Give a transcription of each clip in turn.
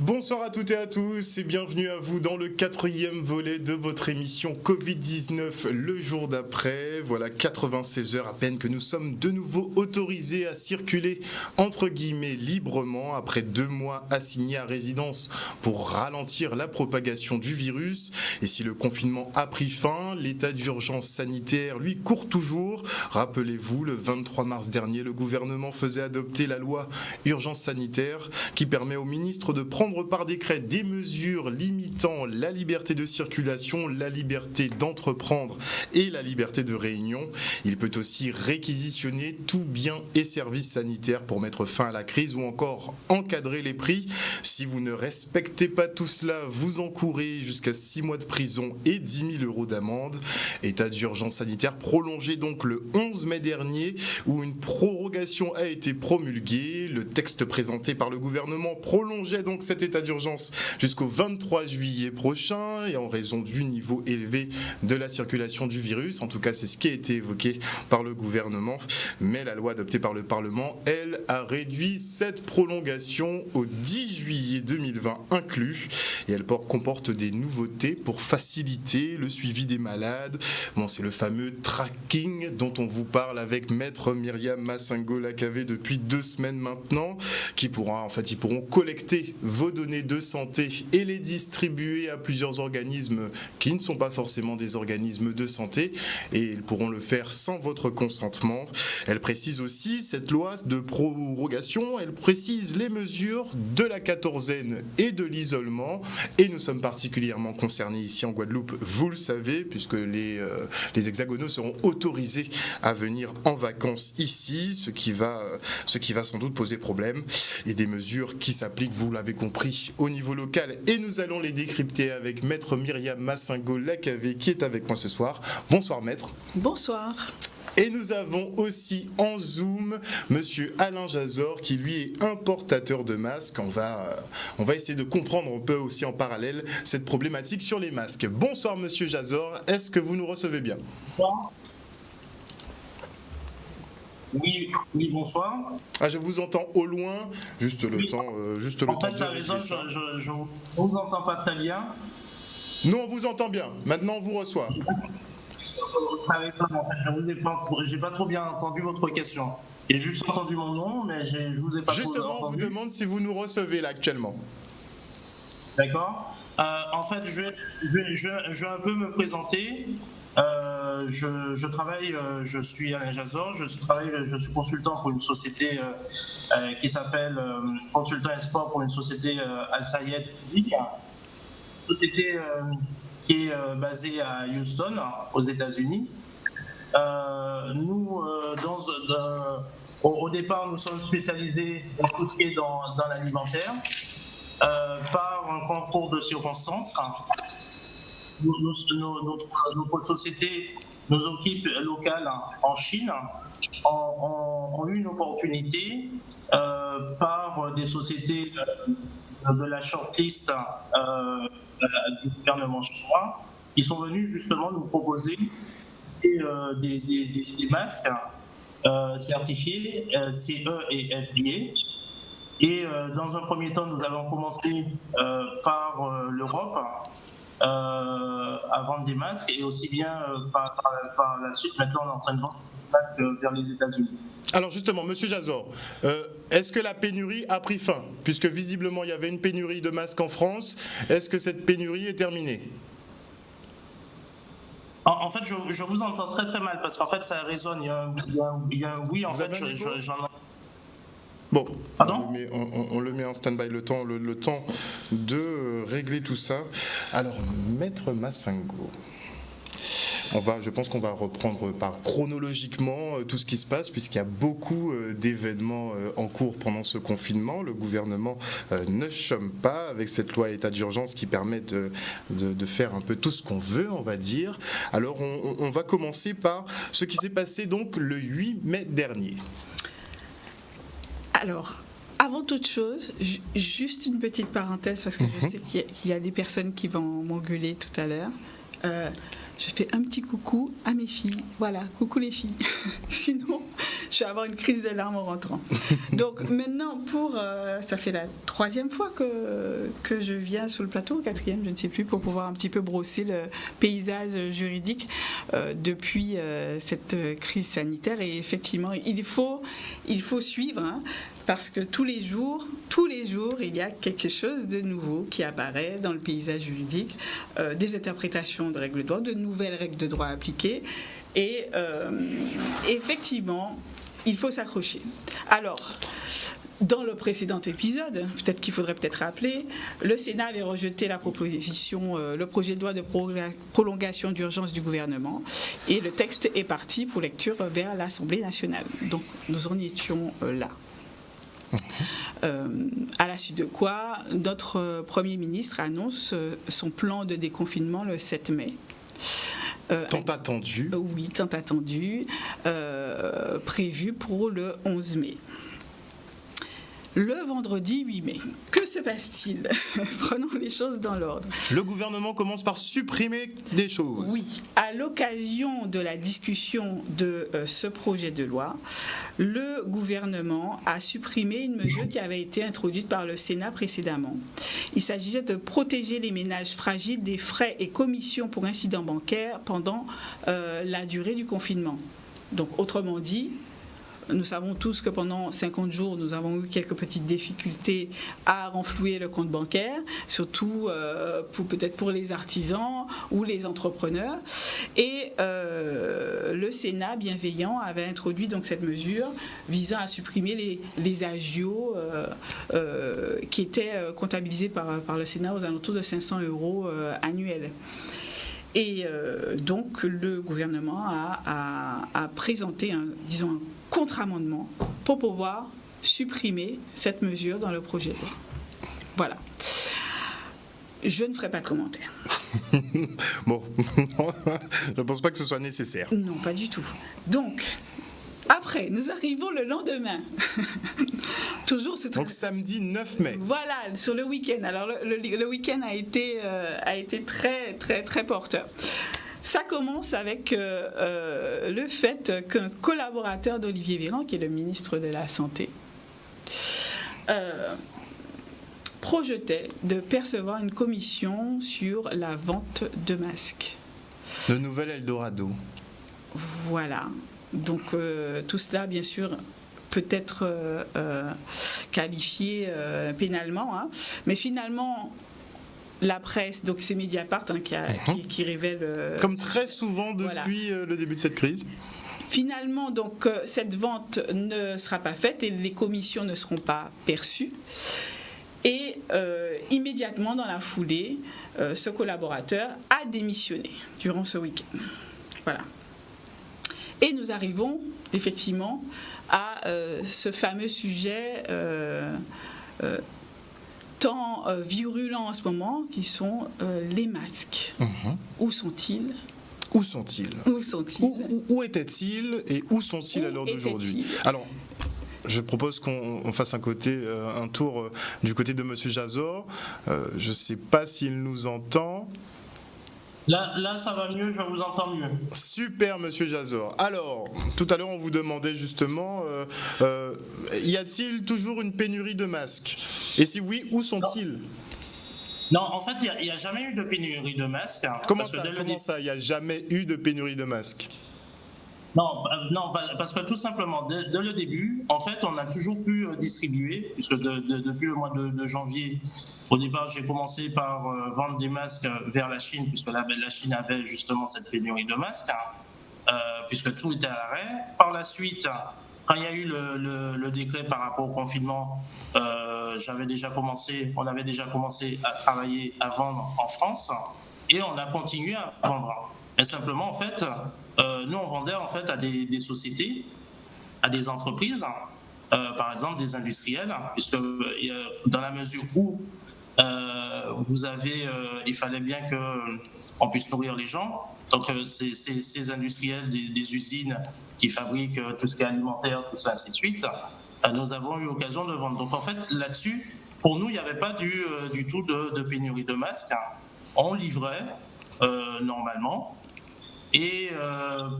Bonsoir à toutes et à tous et bienvenue à vous dans le 4e volet de votre émission Covid-19 le jour d'après. Voilà 96 heures à peine que nous sommes de nouveau autorisés à circuler entre guillemets librement après 2 mois assignés à résidence pour ralentir la propagation du virus. Et si le confinement a pris fin, l'état d'urgence sanitaire lui court toujours. Rappelez-vous, le 23 mars dernier, le gouvernement faisait adopter la loi urgence sanitaire qui permet au ministre de prendre par décret des mesures limitant la liberté de circulation, la liberté d'entreprendre et la liberté de réunion. Il peut aussi réquisitionner tout bien et service sanitaire pour mettre fin à la crise ou encore encadrer les prix. Si vous ne respectez pas tout cela, vous encourez jusqu'à 6 mois de prison et 10 000 € d'amende. État d'urgence sanitaire prolongé donc le 11 mai dernier où une prorogation a été promulguée. Le texte présenté par le gouvernement prolongeait donc cet état d'urgence jusqu'au 23 juillet prochain et en raison du niveau élevé de la circulation du virus. En tout cas, c'est ce qui a été évoqué par le gouvernement. Mais la loi adoptée par le Parlement, elle, a réduit cette prolongation au 10 juillet 2020 inclus. Et elle comporte des nouveautés pour faciliter le suivi des malades. Bon, c'est le fameux tracking dont on vous parle avec Maître Myriam Massingo-Lacavé depuis 2 semaines maintenant, ils pourront collecter vos données de santé et les distribuer à plusieurs organismes qui ne sont pas forcément des organismes de santé et ils pourront le faire sans votre consentement. Elle précise aussi, cette loi de prorogation, elle précise les mesures de la quatorzaine et de l'isolement et nous sommes particulièrement concernés ici en Guadeloupe, vous le savez, puisque les hexagonaux seront autorisés à venir en vacances ici, ce qui va sans doute poser problème et des mesures qui s'appliquent, vous l'avez compris, au niveau local et nous allons les décrypter avec Maître Myriam Massingo-Lacavé qui est avec moi ce soir. Bonsoir Maître. Bonsoir. Et nous avons aussi en Zoom Monsieur Alain Jazor qui lui est importateur de masques. On va essayer de comprendre un peu aussi en parallèle cette problématique sur les masques. Bonsoir Monsieur Jazor, est-ce que vous nous recevez bien ? Oui, bonsoir. Je vous entends au loin, juste le temps. En fait, ça résonne, je ne vous entends pas très bien. Nous, on vous entend bien. Maintenant, on vous reçoit. Ça résonne, en fait. Je n'ai pas trop bien entendu votre question. J'ai juste entendu mon nom, mais je ne vous ai pas trop entendu. Justement, on vous demande si vous nous recevez là actuellement. D'accord. En fait, je vais un peu me présenter. Je travaille, je suis Alain Jazor, je suis consultant pour une société qui s'appelle Consultant Export pour une société Al-Sayed Public, société qui est basée à Houston, aux États-Unis. Nous, au départ, nous sommes spécialisés dans l'alimentaire par un concours de circonstances. Notre société, nos équipes locales en Chine ont eu une opportunité par des sociétés de la shortlist du gouvernement chinois qui sont venus justement nous proposer des masques certifiés CE et FDA. Et dans un premier temps, nous avons commencé par l'Europe à vendre des masques et aussi bien par la suite, maintenant on est en train de vendre des masques vers les États-Unis. Alors justement, Monsieur Jazor, est-ce que la pénurie a pris fin ? Puisque visiblement il y avait une pénurie de masques en France, est-ce que cette pénurie est terminée ? En fait, je vous entends très très mal parce qu'en fait ça résonne, il y a un oui, en fait, j'en ai... Bon, on le met en stand-by le temps de régler tout ça. Alors, Maître Massingo, je pense qu'on va reprendre chronologiquement tout ce qui se passe puisqu'il y a beaucoup d'événements en cours pendant ce confinement. Le gouvernement ne chôme pas avec cette loi état d'urgence qui permet de faire un peu tout ce qu'on veut, on va dire. Alors, on va commencer par ce qui s'est passé donc le 8 mai dernier. Alors, avant toute chose, juste une petite parenthèse, parce que je sais qu'il y a des personnes qui vont m'engueuler tout à l'heure. Je fais un petit coucou à mes filles. Voilà, coucou les filles. Sinon, je vais avoir une crise de larmes en rentrant. Donc maintenant, ça fait la 3e fois que je viens sur le plateau, 4e, je ne sais plus, pour pouvoir un petit peu brosser le paysage juridique depuis cette crise sanitaire. Et effectivement, il faut suivre, hein, parce que tous les jours, il y a quelque chose de nouveau qui apparaît dans le paysage juridique, des interprétations de règles de droit, de nouvelles règles de droit appliquées. Et effectivement, il faut s'accrocher. Alors, dans le précédent épisode, peut-être qu'il faudrait rappeler, le Sénat avait rejeté la proposition, le projet de loi de prolongation d'urgence du gouvernement, et le texte est parti pour lecture vers l'Assemblée nationale. Donc, nous en étions là. À la suite de quoi, notre Premier ministre annonce son plan de déconfinement le 7 mai. Tant attendu. Oui, tant attendu, prévu pour le 11 mai. Le vendredi 8 mai. Que se passe-t-il ? Prenons les choses dans l'ordre. Le gouvernement commence par supprimer des choses. Oui. À l'occasion de la discussion de ce projet de loi, le gouvernement a supprimé une mesure qui avait été introduite par le Sénat précédemment. Il s'agissait de protéger les ménages fragiles des frais et commissions pour incidents bancaires pendant la durée du confinement. Donc, autrement dit, nous savons tous que pendant 50 jours, nous avons eu quelques petites difficultés à renflouer le compte bancaire, surtout peut-être pour les artisans ou les entrepreneurs. Et le Sénat bienveillant avait introduit donc cette mesure visant à supprimer les agios qui étaient comptabilisés par le Sénat aux alentours de 500 € annuels. Et donc le gouvernement a présenté un contre-amendement pour pouvoir supprimer cette mesure dans le projet de loi. Voilà. Je ne ferai pas de commentaire. Bon, je ne pense pas que ce soit nécessaire. Non, pas du tout. Donc, après, nous arrivons le lendemain. Toujours, c'est donc samedi 9 mai. Voilà, sur le week-end. Alors le week-end a été très, très, très porteur. Ça commence avec le fait qu'un collaborateur d'Olivier Véran, qui est le ministre de la Santé, projetait de percevoir une commission sur la vente de masques. Le nouvel Eldorado. Voilà. Donc tout cela, bien sûr, peut être qualifié pénalement, hein. Mais finalement, la presse, donc c'est Mediapart hein, qui révèle... Comme très souvent depuis le début de cette crise. Finalement, donc, cette vente ne sera pas faite et les commissions ne seront pas perçues. Et immédiatement dans la foulée, ce collaborateur a démissionné durant ce week-end. Voilà. Et nous arrivons effectivement à ce fameux sujet tant virulent en ce moment, qui sont les masques. Où sont-ils ? Où sont-ils ? Où sont-ils ? Où étaient-ils et où sont-ils à l'heure d'aujourd'hui ? Alors, je propose qu'on fasse un tour du côté de Monsieur Jazor. Je ne sais pas s'il nous entend. Là, ça va mieux, je vous entends mieux. Super, Monsieur Jazor. Alors, tout à l'heure, on vous demandait justement, y a-t-il toujours une pénurie de masques ? Et si oui, où sont-ils ? Non, en fait, il n'y a jamais eu de pénurie de masques. Comment ça, il n'y a jamais eu de pénurie de masques ? Non, parce que tout simplement, dès le début, en fait, on a toujours pu distribuer, puisque depuis le mois de janvier, au départ, j'ai commencé par vendre des masques vers la Chine, puisque la Chine avait justement cette pénurie de masques, puisque tout était à l'arrêt. Par la suite, quand il y a eu le décret par rapport au confinement, on avait déjà commencé à travailler, à vendre en France, et on a continué à vendre. Mais simplement, en fait, nous, on vendait en fait à des sociétés, à des entreprises, par exemple des industriels, puisque dans la mesure où il fallait bien qu'on puisse nourrir les gens. Donc, ces industriels des usines qui fabriquent tout ce qui est alimentaire, tout ça, ainsi de suite, nous avons eu l'occasion de vendre. Donc, en fait, là-dessus, pour nous, il n'y avait pas du tout de pénurie de masques. On livrait normalement. Et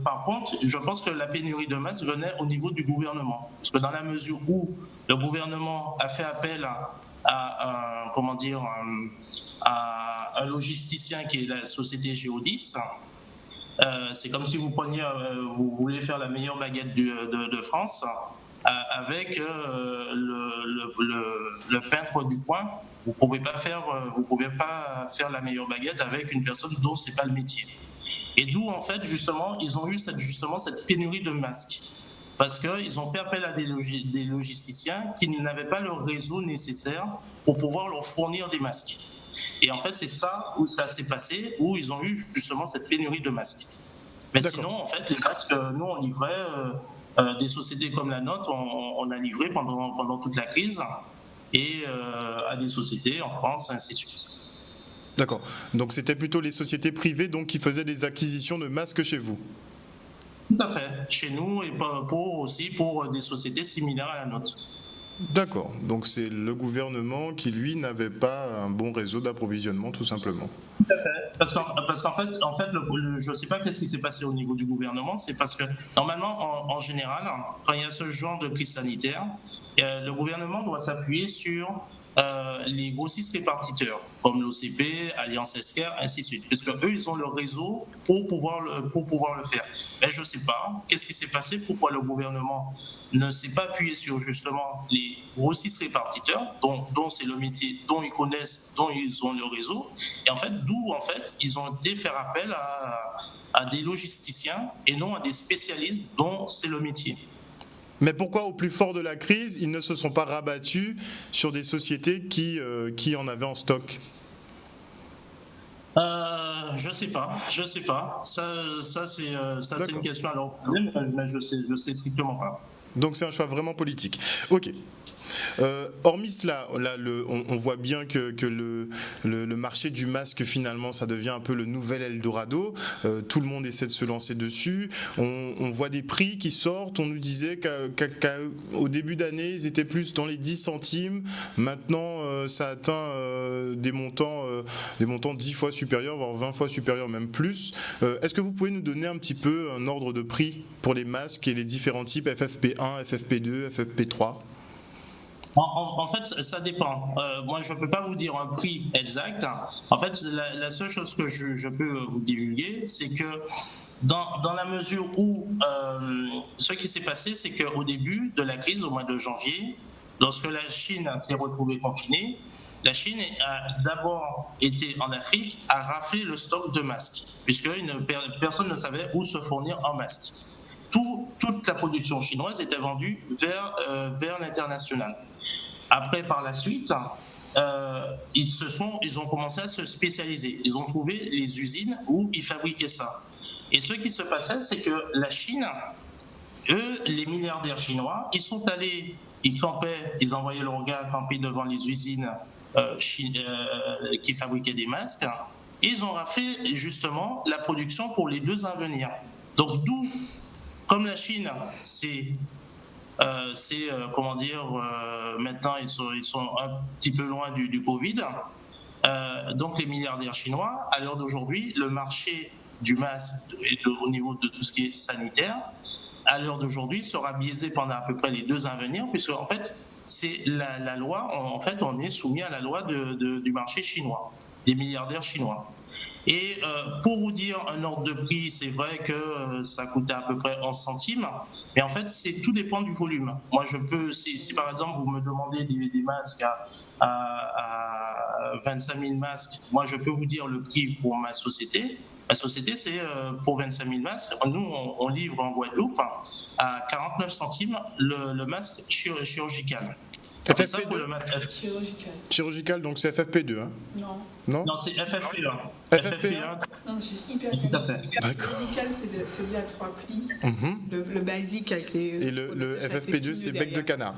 par contre, je pense que la pénurie de masques venait au niveau du gouvernement. Parce que dans la mesure où le gouvernement a fait appel à un logisticien qui est la société Géodis, c'est comme si vous voulez faire la meilleure baguette de France avec le peintre du coin. Vous pouvez pas faire la meilleure baguette avec une personne dont c'est pas le métier. Et d'où en fait justement ils ont eu cette pénurie de masques parce qu'ils ont fait appel à des logisticiens qui n'avaient pas le réseau nécessaire pour pouvoir leur fournir des masques. Et en fait c'est ça où ça s'est passé, où ils ont eu justement cette pénurie de masques. Mais sinon en fait les masques, nous on livrait des sociétés comme la nôtre, on a livré pendant toute la crise et à des sociétés en France, ainsi de suite. D'accord. Donc c'était plutôt les sociétés privées donc, qui faisaient des acquisitions de masques chez vous? Tout à fait. Chez nous et aussi pour des sociétés similaires à la nôtre. D'accord. Donc c'est le gouvernement qui, lui, n'avait pas un bon réseau d'approvisionnement, tout simplement. Tout à fait. Parce qu'en fait, je ne sais pas qu'est-ce qui s'est passé au niveau du gouvernement, c'est parce que normalement, en général, quand il y a ce genre de crise sanitaire, le gouvernement doit s'appuyer sur les grossistes répartiteurs comme l'OCP, Alliance Esquerre, ainsi de suite, puisque eux ils ont le réseau pour pouvoir le faire. Mais je ne sais pas qu'est-ce qui s'est passé, pourquoi le gouvernement ne s'est pas appuyé sur justement les grossistes répartiteurs dont c'est le métier, dont ils connaissent, dont ils ont le réseau, et en fait d'où en fait ils ont été faire appel à des logisticiens et non à des spécialistes dont c'est le métier. Mais pourquoi, au plus fort de la crise, ils ne se sont pas rabattus sur des sociétés qui en avaient en stock? Je sais pas. Ça c'est une question à leur poser, mais je sais strictement pas. Donc c'est un choix vraiment politique. Ok. Hormis cela, on voit bien que le marché du masque, finalement, ça devient un peu le nouvel Eldorado. Tout le monde essaie de se lancer dessus. On voit des prix qui sortent. On nous disait qu'au début d'année, ils étaient plus dans les 10 centimes. Maintenant, ça atteint des montants 10 fois supérieurs, voire 20 fois supérieurs, même plus. Est-ce que vous pouvez nous donner un petit peu un ordre de prix pour les masques et les différents types FFP1, FFP2, FFP3? En fait, ça dépend. Moi, je ne peux pas vous dire un prix exact. En fait, la seule chose que je peux vous divulguer, c'est que dans la mesure où ce qui s'est passé, c'est qu'au début de la crise, au mois de janvier, lorsque la Chine s'est retrouvée confinée, la Chine a d'abord été en Afrique à rafler le stock de masques, puisque personne ne savait où se fournir en masques. Toute la production chinoise était vendue vers l'international. Après, par la suite, ils ont commencé à se spécialiser. Ils ont trouvé les usines où ils fabriquaient ça. Et ce qui se passait, c'est que la Chine, eux, les milliardaires chinois, ils sont allés, ils campaient, ils envoyaient leurs gars camper devant les usines qui fabriquaient des masques, et ils ont raflé justement la production pour les 2 ans à venir. Donc d'où, comme la Chine, maintenant ils sont un petit peu loin du Covid, donc les milliardaires chinois, à l'heure d'aujourd'hui, le marché du masque au niveau de tout ce qui est sanitaire, à l'heure d'aujourd'hui, sera biaisé pendant à peu près les 2 ans à venir, puisque en fait, c'est la loi, en fait, on est soumis à la loi du marché chinois, des milliardaires chinois. Et pour vous dire un ordre de prix, c'est vrai que ça coûtait à peu près 11 centimes, mais en fait, tout dépend du volume. Moi, je peux, si par exemple vous me demandez des masques à 25 000 masques, moi, je peux vous dire le prix pour ma société. Ma société, c'est pour 25 000 masques. Nous, on livre en Guadeloupe à 49 centimes le masque chirurgical. FFP2 pour le masque chirurgical, donc c'est FFP2, hein? Non, c'est FFP1. FFP1. Non, je suis hyper tout à fait. Chirurgical, c'est celui à 3 plis. Le basique avec les. Et le FFP2, c'est bec de canard.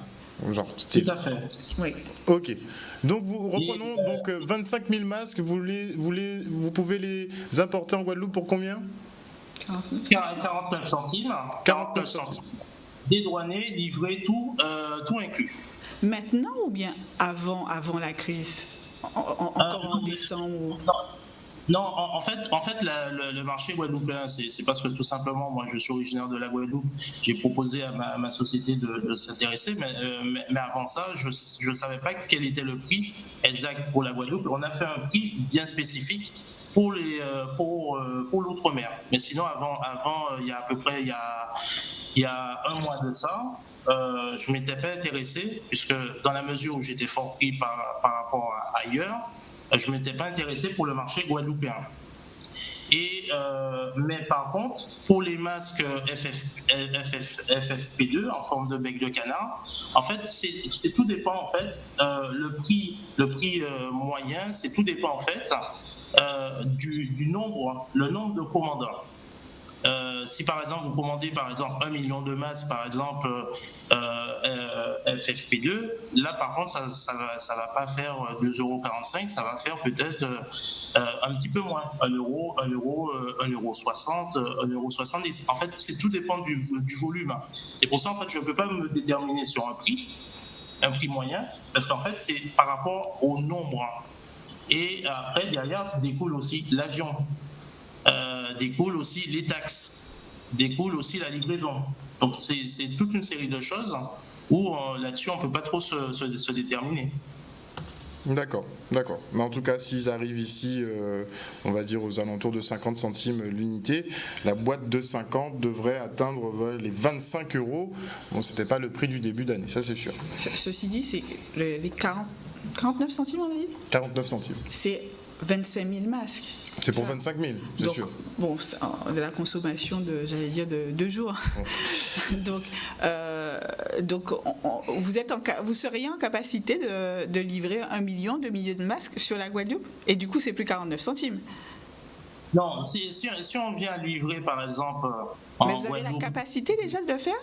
Genre, tout à fait. Oui. Ok. Donc reprenons. Donc 25 000 masques. Vous pouvez les importer en Guadeloupe pour combien? 49 centimes. 49 centimes. Dédouané, livré, tout inclus. Maintenant ou bien avant la crise? Encore en décembre? Non, en fait le marché guadeloupéen, c'est parce que tout simplement, moi je suis originaire de la Guadeloupe, j'ai proposé à ma société de s'intéresser, mais avant ça, je ne savais pas quel était le prix exact pour la Guadeloupe. On a fait un prix bien spécifique pour l'outre-mer. Mais sinon, il y a à peu près il y a un mois de ça, je ne m'étais pas intéressé, puisque dans la mesure où j'étais fort pris par rapport à ailleurs, je ne m'étais pas intéressé pour le marché guadeloupéen. Mais par contre, pour les masques FFP2 en forme de bec de canard, en fait, c'est tout dépend en fait. Le prix moyen, c'est tout dépend en fait du nombre, le nombre de commandants. Si par exemple vous commandez par exemple 1 million de masques par exemple FFP2, là par contre ça va pas faire 2,45 €, ça va faire peut-être un petit peu moins, 1 euro, 1,60 €, 1,70 €. En fait, c'est tout dépend du volume. Et pour ça en fait je ne peux pas me déterminer sur un prix moyen, parce qu'en fait c'est par rapport au nombre. Et après derrière découle aussi l'avion. Découle aussi les taxes, découle aussi la livraison. Donc c'est toute une série de choses où là-dessus on ne peut pas trop se déterminer. D'accord. Mais en tout cas, s'ils arrivent ici, on va dire aux alentours de 50 centimes l'unité, la boîte de 50 devrait atteindre les 25 €. Bon, c'était pas le prix du début d'année, ça c'est sûr. Ceci dit, c'est les 49 centimes, on a dit ? 49 centimes. C'est 25 000 masques. C'est pour 25 000, c'est sûr. Bon, de la consommation de 2 jours. Oh. donc vous seriez en capacité de livrer 1 million, 2 millions de masques sur la Guadeloupe, et du coup c'est plus 49 centimes. Non, si on vient livrer par exemple en Mais vous avez la capacité déjà de le faire ?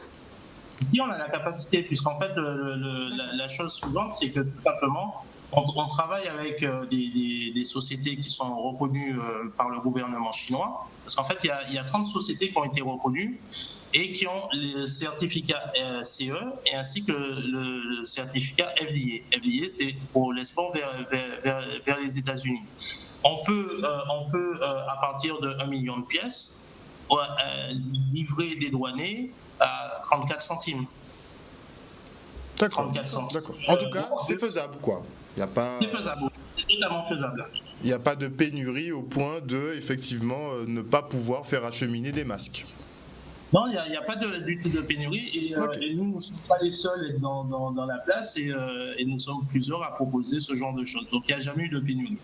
Si on a la capacité, puisqu'en fait la chose suivante, c'est que tout simplement on travaille avec des sociétés qui sont reconnues par le gouvernement chinois, parce qu'en fait il y a 30 sociétés qui ont été reconnues et qui ont le certificat CE et ainsi que le certificat FDA. FDA, c'est pour l'export vers les États-Unis. On peut à partir de 1 million de pièces livrer des douaniers à 34 centimes. D'accord. En tout cas, c'est faisable, quoi. C'est faisable, c'est totalement faisable. Il n'y a pas de pénurie au point de, effectivement, ne pas pouvoir faire acheminer des masques. Non, il n'y a pas du tout de pénurie. Et nous ne sommes pas les seuls dans la place et nous sommes plusieurs à proposer ce genre de choses. Donc il n'y a jamais eu de pénurie.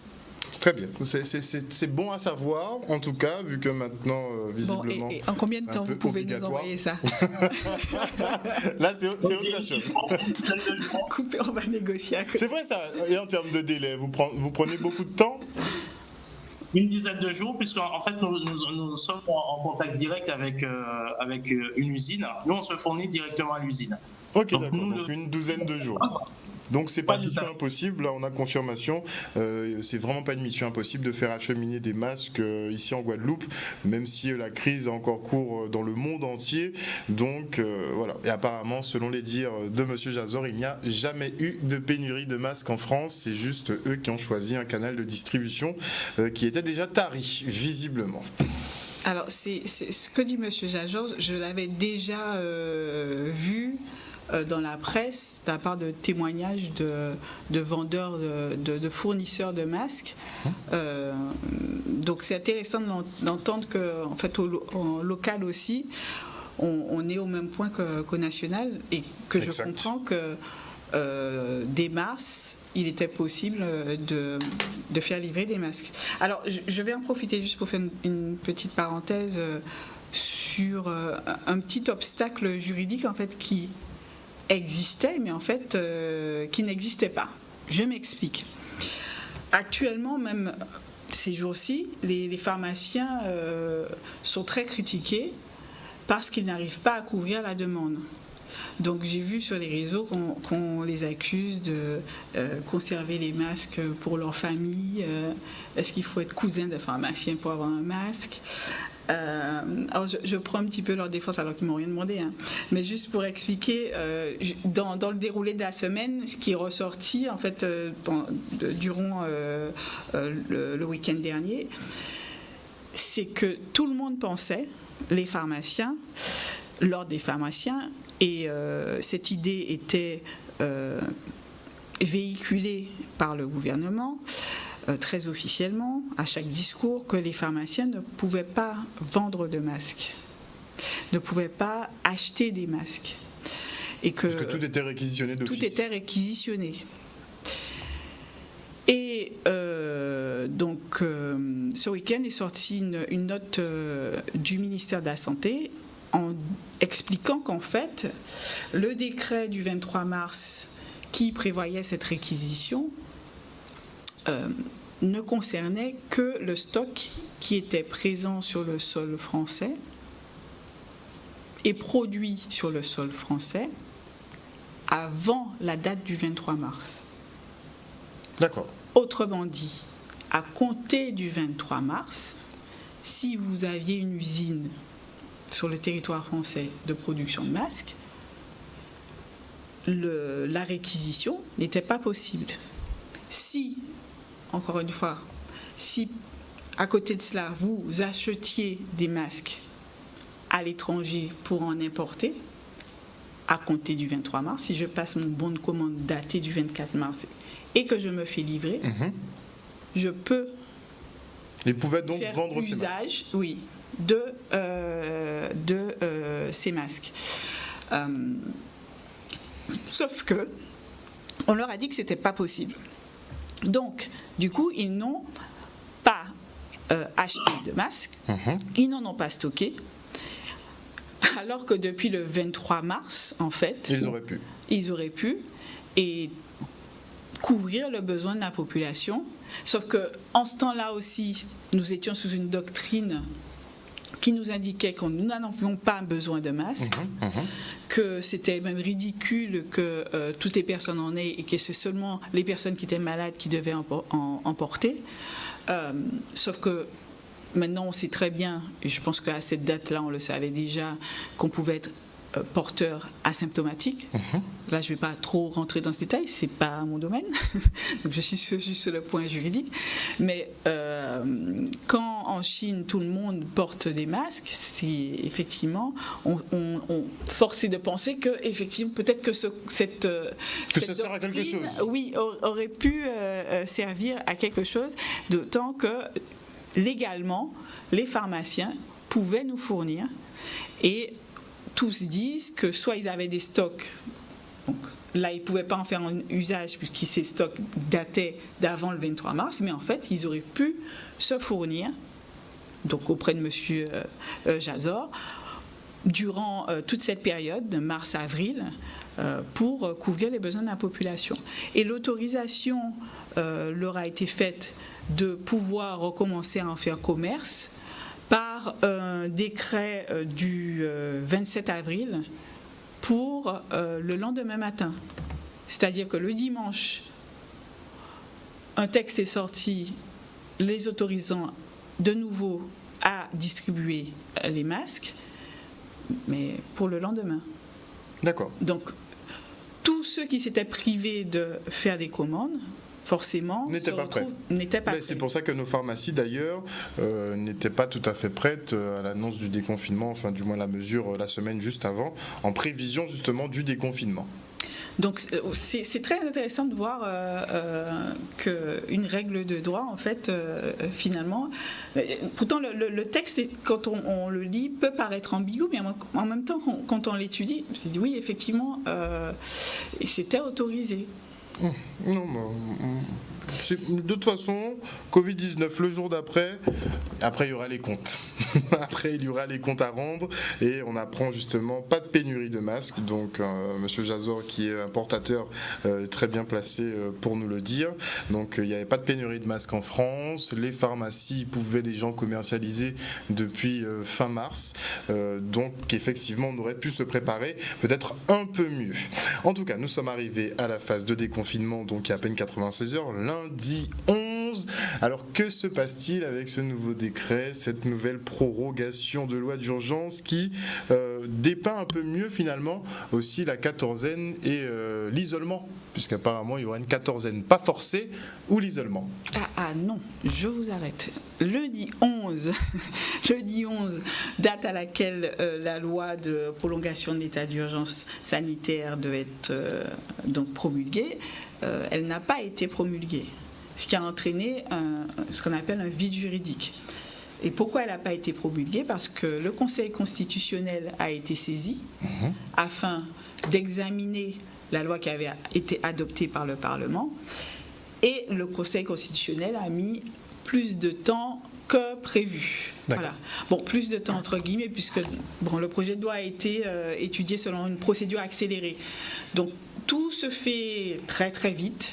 Très bien, c'est bon à savoir, en tout cas, vu que maintenant, visiblement... Bon, et en combien de temps vous pouvez nous envoyer ça ? Là, c'est autre chose. Coupé, on va négocier. C'est vrai ça, et en termes de délai, vous prenez beaucoup de temps ? Une dizaine de jours, puisqu'en fait, nous sommes en contact direct avec une usine. Nous, on se fournit directement à l'usine. Ok, d'accord, donc une douzaine de jours. Donc c'est pas mission impossible, là on a confirmation, c'est vraiment pas une mission impossible de faire acheminer des masques ici en Guadeloupe, même si la crise a encore cours dans le monde entier. Donc voilà, et apparemment selon les dires de Monsieur Jazor, il n'y a jamais eu de pénurie de masques en France, c'est juste eux qui ont choisi un canal de distribution qui était déjà tari, visiblement. Alors c'est ce que dit Monsieur Jazor, je l'avais déjà vu dans la presse, de la part de témoignages de vendeurs, de fournisseurs de masques. Donc c'est intéressant d'entendre qu'en fait, en local aussi, on est au même point qu'au national, et que exact. Je comprends que dès mars, il était possible de faire livrer des masques. Alors je vais en profiter juste pour faire une petite parenthèse sur un petit obstacle juridique en fait qui existait, mais en fait qui n'existait pas. Je m'explique. Actuellement, même ces jours-ci, les pharmaciens sont très critiqués parce qu'ils n'arrivent pas à couvrir la demande. Donc j'ai vu sur les réseaux qu'on les accuse de conserver les masques pour leur famille. Est-ce qu'il faut être cousin de pharmacien pour avoir un masque ? Alors je prends un petit peu leur défense alors qu'ils m'ont rien demandé, hein. Mais juste pour expliquer, dans le déroulé de la semaine, ce qui est ressorti en fait durant le week-end dernier, c'est que tout le monde pensait, les pharmaciens, l'ordre des pharmaciens, et cette idée était véhiculée par le gouvernement très officiellement, à chaque discours, que les pharmaciens ne pouvaient pas vendre de masques, ne pouvaient pas acheter des masques. Et Parce que tout était réquisitionné d'office. Tout était réquisitionné. Et donc, ce week-end est sortie une note du ministère de la Santé en expliquant qu'en fait, le décret du 23 mars qui prévoyait cette réquisition ne concernait que le stock qui était présent sur le sol français et produit sur le sol français avant la date du 23 mars. D'accord. Autrement dit, à compter du 23 mars, si vous aviez une usine sur le territoire français de production de masques, la réquisition n'était pas possible. Si, encore une fois, si à côté de cela, vous achetiez des masques à l'étranger pour en importer, à compter du 23 mars, si je passe mon bon de commande daté du 24 mars et que je me fais livrer, je peux donc faire vendre usage, oui, de ces masques. Sauf que on leur a dit que c'était pas possible. Donc, du coup, ils n'ont pas acheté de masques, ils n'en ont pas stocké, alors que depuis le 23 mars, en fait, ils auraient pu et couvrir le besoin de la population. Sauf que en ce temps-là aussi, nous étions sous une doctrine qui nous indiquait que nous n'avions pas besoin de masques, que c'était même ridicule que toutes les personnes en aient et que c'est seulement les personnes qui étaient malades qui devaient en porter. Sauf que maintenant on sait très bien, et je pense qu'à cette date-là on le savait déjà, qu'on pouvait être porteur asymptomatique. Là, je ne vais pas trop rentrer dans ce détail, ce n'est pas mon domaine, donc je suis juste sur le point juridique. Mais quand en Chine, tout le monde porte des masques, c'est effectivement, on forcé de penser que effectivement, peut-être que cette ça sert à quelque chose. Oui, aurait pu servir à quelque chose, d'autant que légalement, les pharmaciens pouvaient nous fournir et tous disent que soit ils avaient des stocks, donc là ils ne pouvaient pas en faire un usage puisque ces stocks dataient d'avant le 23 mars, mais en fait ils auraient pu se fournir, donc auprès de M. Jazor, durant toute cette période de mars-avril pour couvrir les besoins de la population. Et l'autorisation leur a été faite de pouvoir recommencer à en faire commerce par un décret du 27 avril pour le lendemain matin. C'est-à-dire que le dimanche, un texte est sorti les autorisant de nouveau à distribuer les masques, mais pour le lendemain. D'accord. Donc, tous ceux qui s'étaient privés de faire des commandes, forcément, n'étaient pas prêts. C'est pour ça que nos pharmacies, d'ailleurs, n'étaient pas tout à fait prêtes à l'annonce du déconfinement, enfin du moins la mesure la semaine juste avant, en prévision justement du déconfinement. Donc c'est très intéressant de voir qu'une règle de droit, en fait, finalement, pourtant le texte, quand on le lit, peut paraître ambigu, mais en même temps, quand on l'étudie, on se dit oui, effectivement, c'était autorisé. Non, de toute façon, Covid-19, le jour d'après, après il y aura les comptes. Après il y aura les comptes à rendre et on apprend justement pas de pénurie de masques. Donc Monsieur Jazor, qui est importateur, très bien placé pour nous le dire. Donc il n'y avait pas de pénurie de masques en France. Les pharmacies pouvaient les gens commercialiser depuis fin mars. Donc effectivement on aurait pu se préparer peut-être un peu mieux. En tout cas, nous sommes arrivés à la phase de déconfinement, donc il y a à peine 96 heures, lundi 11 14. Alors que se passe-t-il avec ce nouveau décret, cette nouvelle prorogation de loi d'urgence qui dépeint un peu mieux finalement aussi la quatorzaine et l'isolement, puisqu'apparemment il y aura une quatorzaine pas forcée ou l'isolement. Ah non, je vous arrête. Lundi 11, date à laquelle la loi de prolongation de l'état d'urgence sanitaire devait être donc promulguée, elle n'a pas été promulguée, ce qui a entraîné ce qu'on appelle un vide juridique. Et pourquoi elle n'a pas été promulguée? Parce que le Conseil constitutionnel a été saisi afin d'examiner la loi qui avait été adoptée par le Parlement, et le Conseil constitutionnel a mis plus de temps que prévu. Voilà. Bon, plus de temps entre guillemets, puisque le projet de loi a été étudié selon une procédure accélérée. Donc tout se fait très très vite,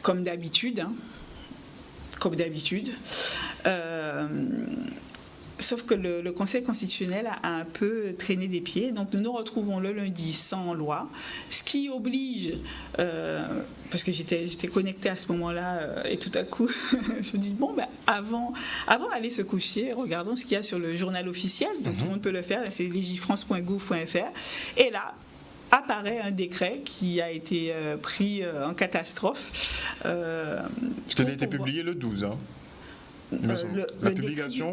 comme d'habitude. Sauf que le Conseil constitutionnel a un peu traîné des pieds. Donc nous nous retrouvons le lundi sans loi, ce qui oblige, parce que j'étais connectée à ce moment-là, et tout à coup, je me dis, avant d'aller se coucher, regardons ce qu'il y a sur le journal officiel, donc tout le monde peut le faire, c'est legifrance.gouv.fr, et là, apparaît un décret qui a été pris en catastrophe. Parce qu'il a été publié le 12, hein. La publication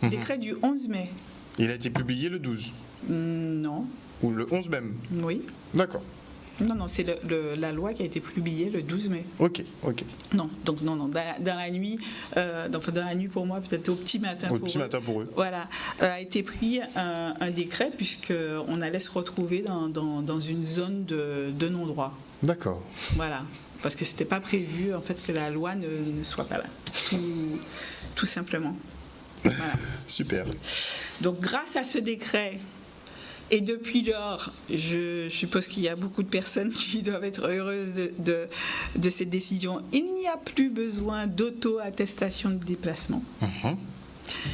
décret du 11 mai. Il a été publié le 12 Non. Ou le 11 même? Oui. D'accord. Non, c'est la loi qui a été publiée le 12 mai. Ok. Non, donc non. Dans la nuit, dans la nuit pour moi, peut-être au petit matin pour eux. Voilà, a été pris un décret, puisqu'on allait se retrouver dans une zone de non-droit. D'accord. Voilà, parce que c'était pas prévu en fait que la loi ne soit pas là, tout simplement. Voilà. Super. Donc grâce à ce décret, et depuis lors, je suppose qu'il y a beaucoup de personnes qui doivent être heureuses de cette décision, il n'y a plus besoin d'auto-attestation de déplacement.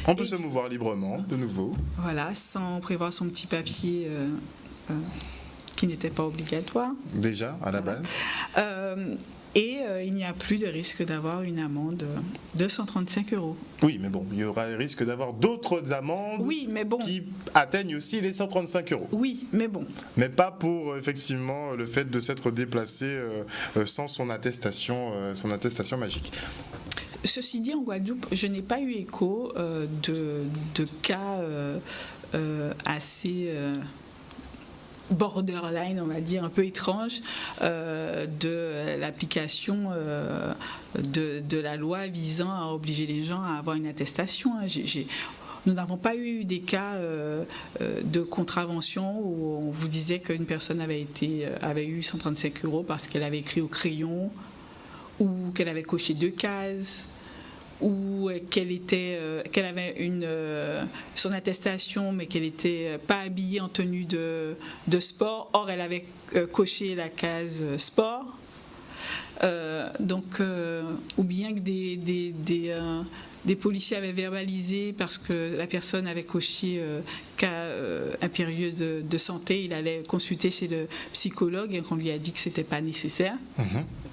On peut se mouvoir librement, de nouveau. Voilà, sans prévoir son petit papier qui n'était pas obligatoire. Déjà, à la base. Et il n'y a plus de risque d'avoir une amende de 135 €. Oui, mais bon, il y aura le risque d'avoir d'autres amendes qui atteignent aussi les 135 €. Oui, mais bon. Mais pas pour, effectivement, le fait de s'être déplacé sans son attestation magique. Ceci dit, en Guadeloupe, je n'ai pas eu écho de cas assez... borderline, on va dire, un peu étrange de l'application de la loi visant à obliger les gens à avoir une attestation. Nous n'avons pas eu des cas de contravention où on vous disait qu'une personne avait eu 135 € parce qu'elle avait écrit au crayon, ou qu'elle avait coché 2 cases, ou qu'elle avait son attestation, mais qu'elle n'était pas habillée en tenue de sport. Or, elle avait coché la case sport. Ou bien que des policiers avaient verbalisé parce que la personne avait coché qu'à un période de santé, il allait consulter chez le psychologue et qu'on lui a dit que ce n'était pas nécessaire.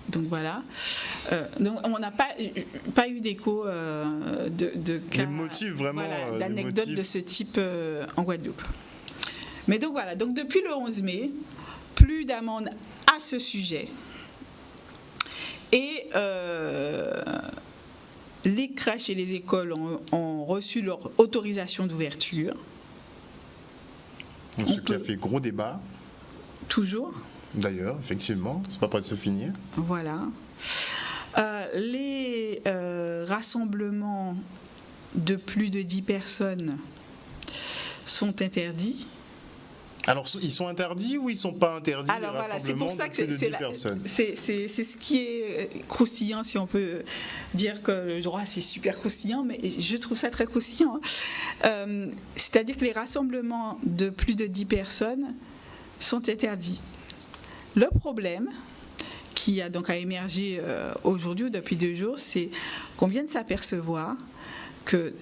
Donc voilà. Donc on n'a pas eu d'écho de cas, des motifs vraiment, d'anecdotes de ce type en Guadeloupe. Mais donc voilà. Donc depuis le 11 mai, plus d'amendes à ce sujet. Et les crèches et les écoles ont reçu leur autorisation d'ouverture. Ce qui a fait gros débat. Toujours. D'ailleurs, effectivement, c'est pas prêt de se finir. Voilà. Les rassemblements de plus de 10 personnes sont interdits. Alors, ils sont interdits ou ils ne sont pas interdits? Alors voilà, c'est pour ça que c'est ce qui est croustillant, si on peut dire que le droit c'est super croustillant, mais je trouve ça très croustillant. C'est-à-dire que les rassemblements de plus de 10 personnes sont interdits. Le problème qui a donc émergé aujourd'hui ou depuis 2 jours, c'est qu'on vient de s'apercevoir que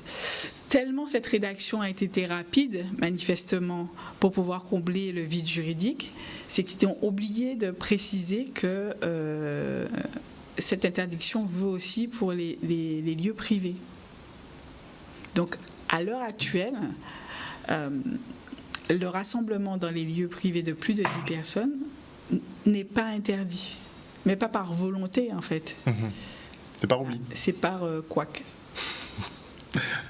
tellement cette rédaction a été rapide, manifestement, pour pouvoir combler le vide juridique, c'est qu'ils ont oublié de préciser que cette interdiction vaut aussi pour les lieux privés. Donc, à l'heure actuelle, le rassemblement dans les lieux privés de plus de 10 personnes n'est pas interdit. Mais pas par volonté, en fait. C'est par oubli. C'est par couac.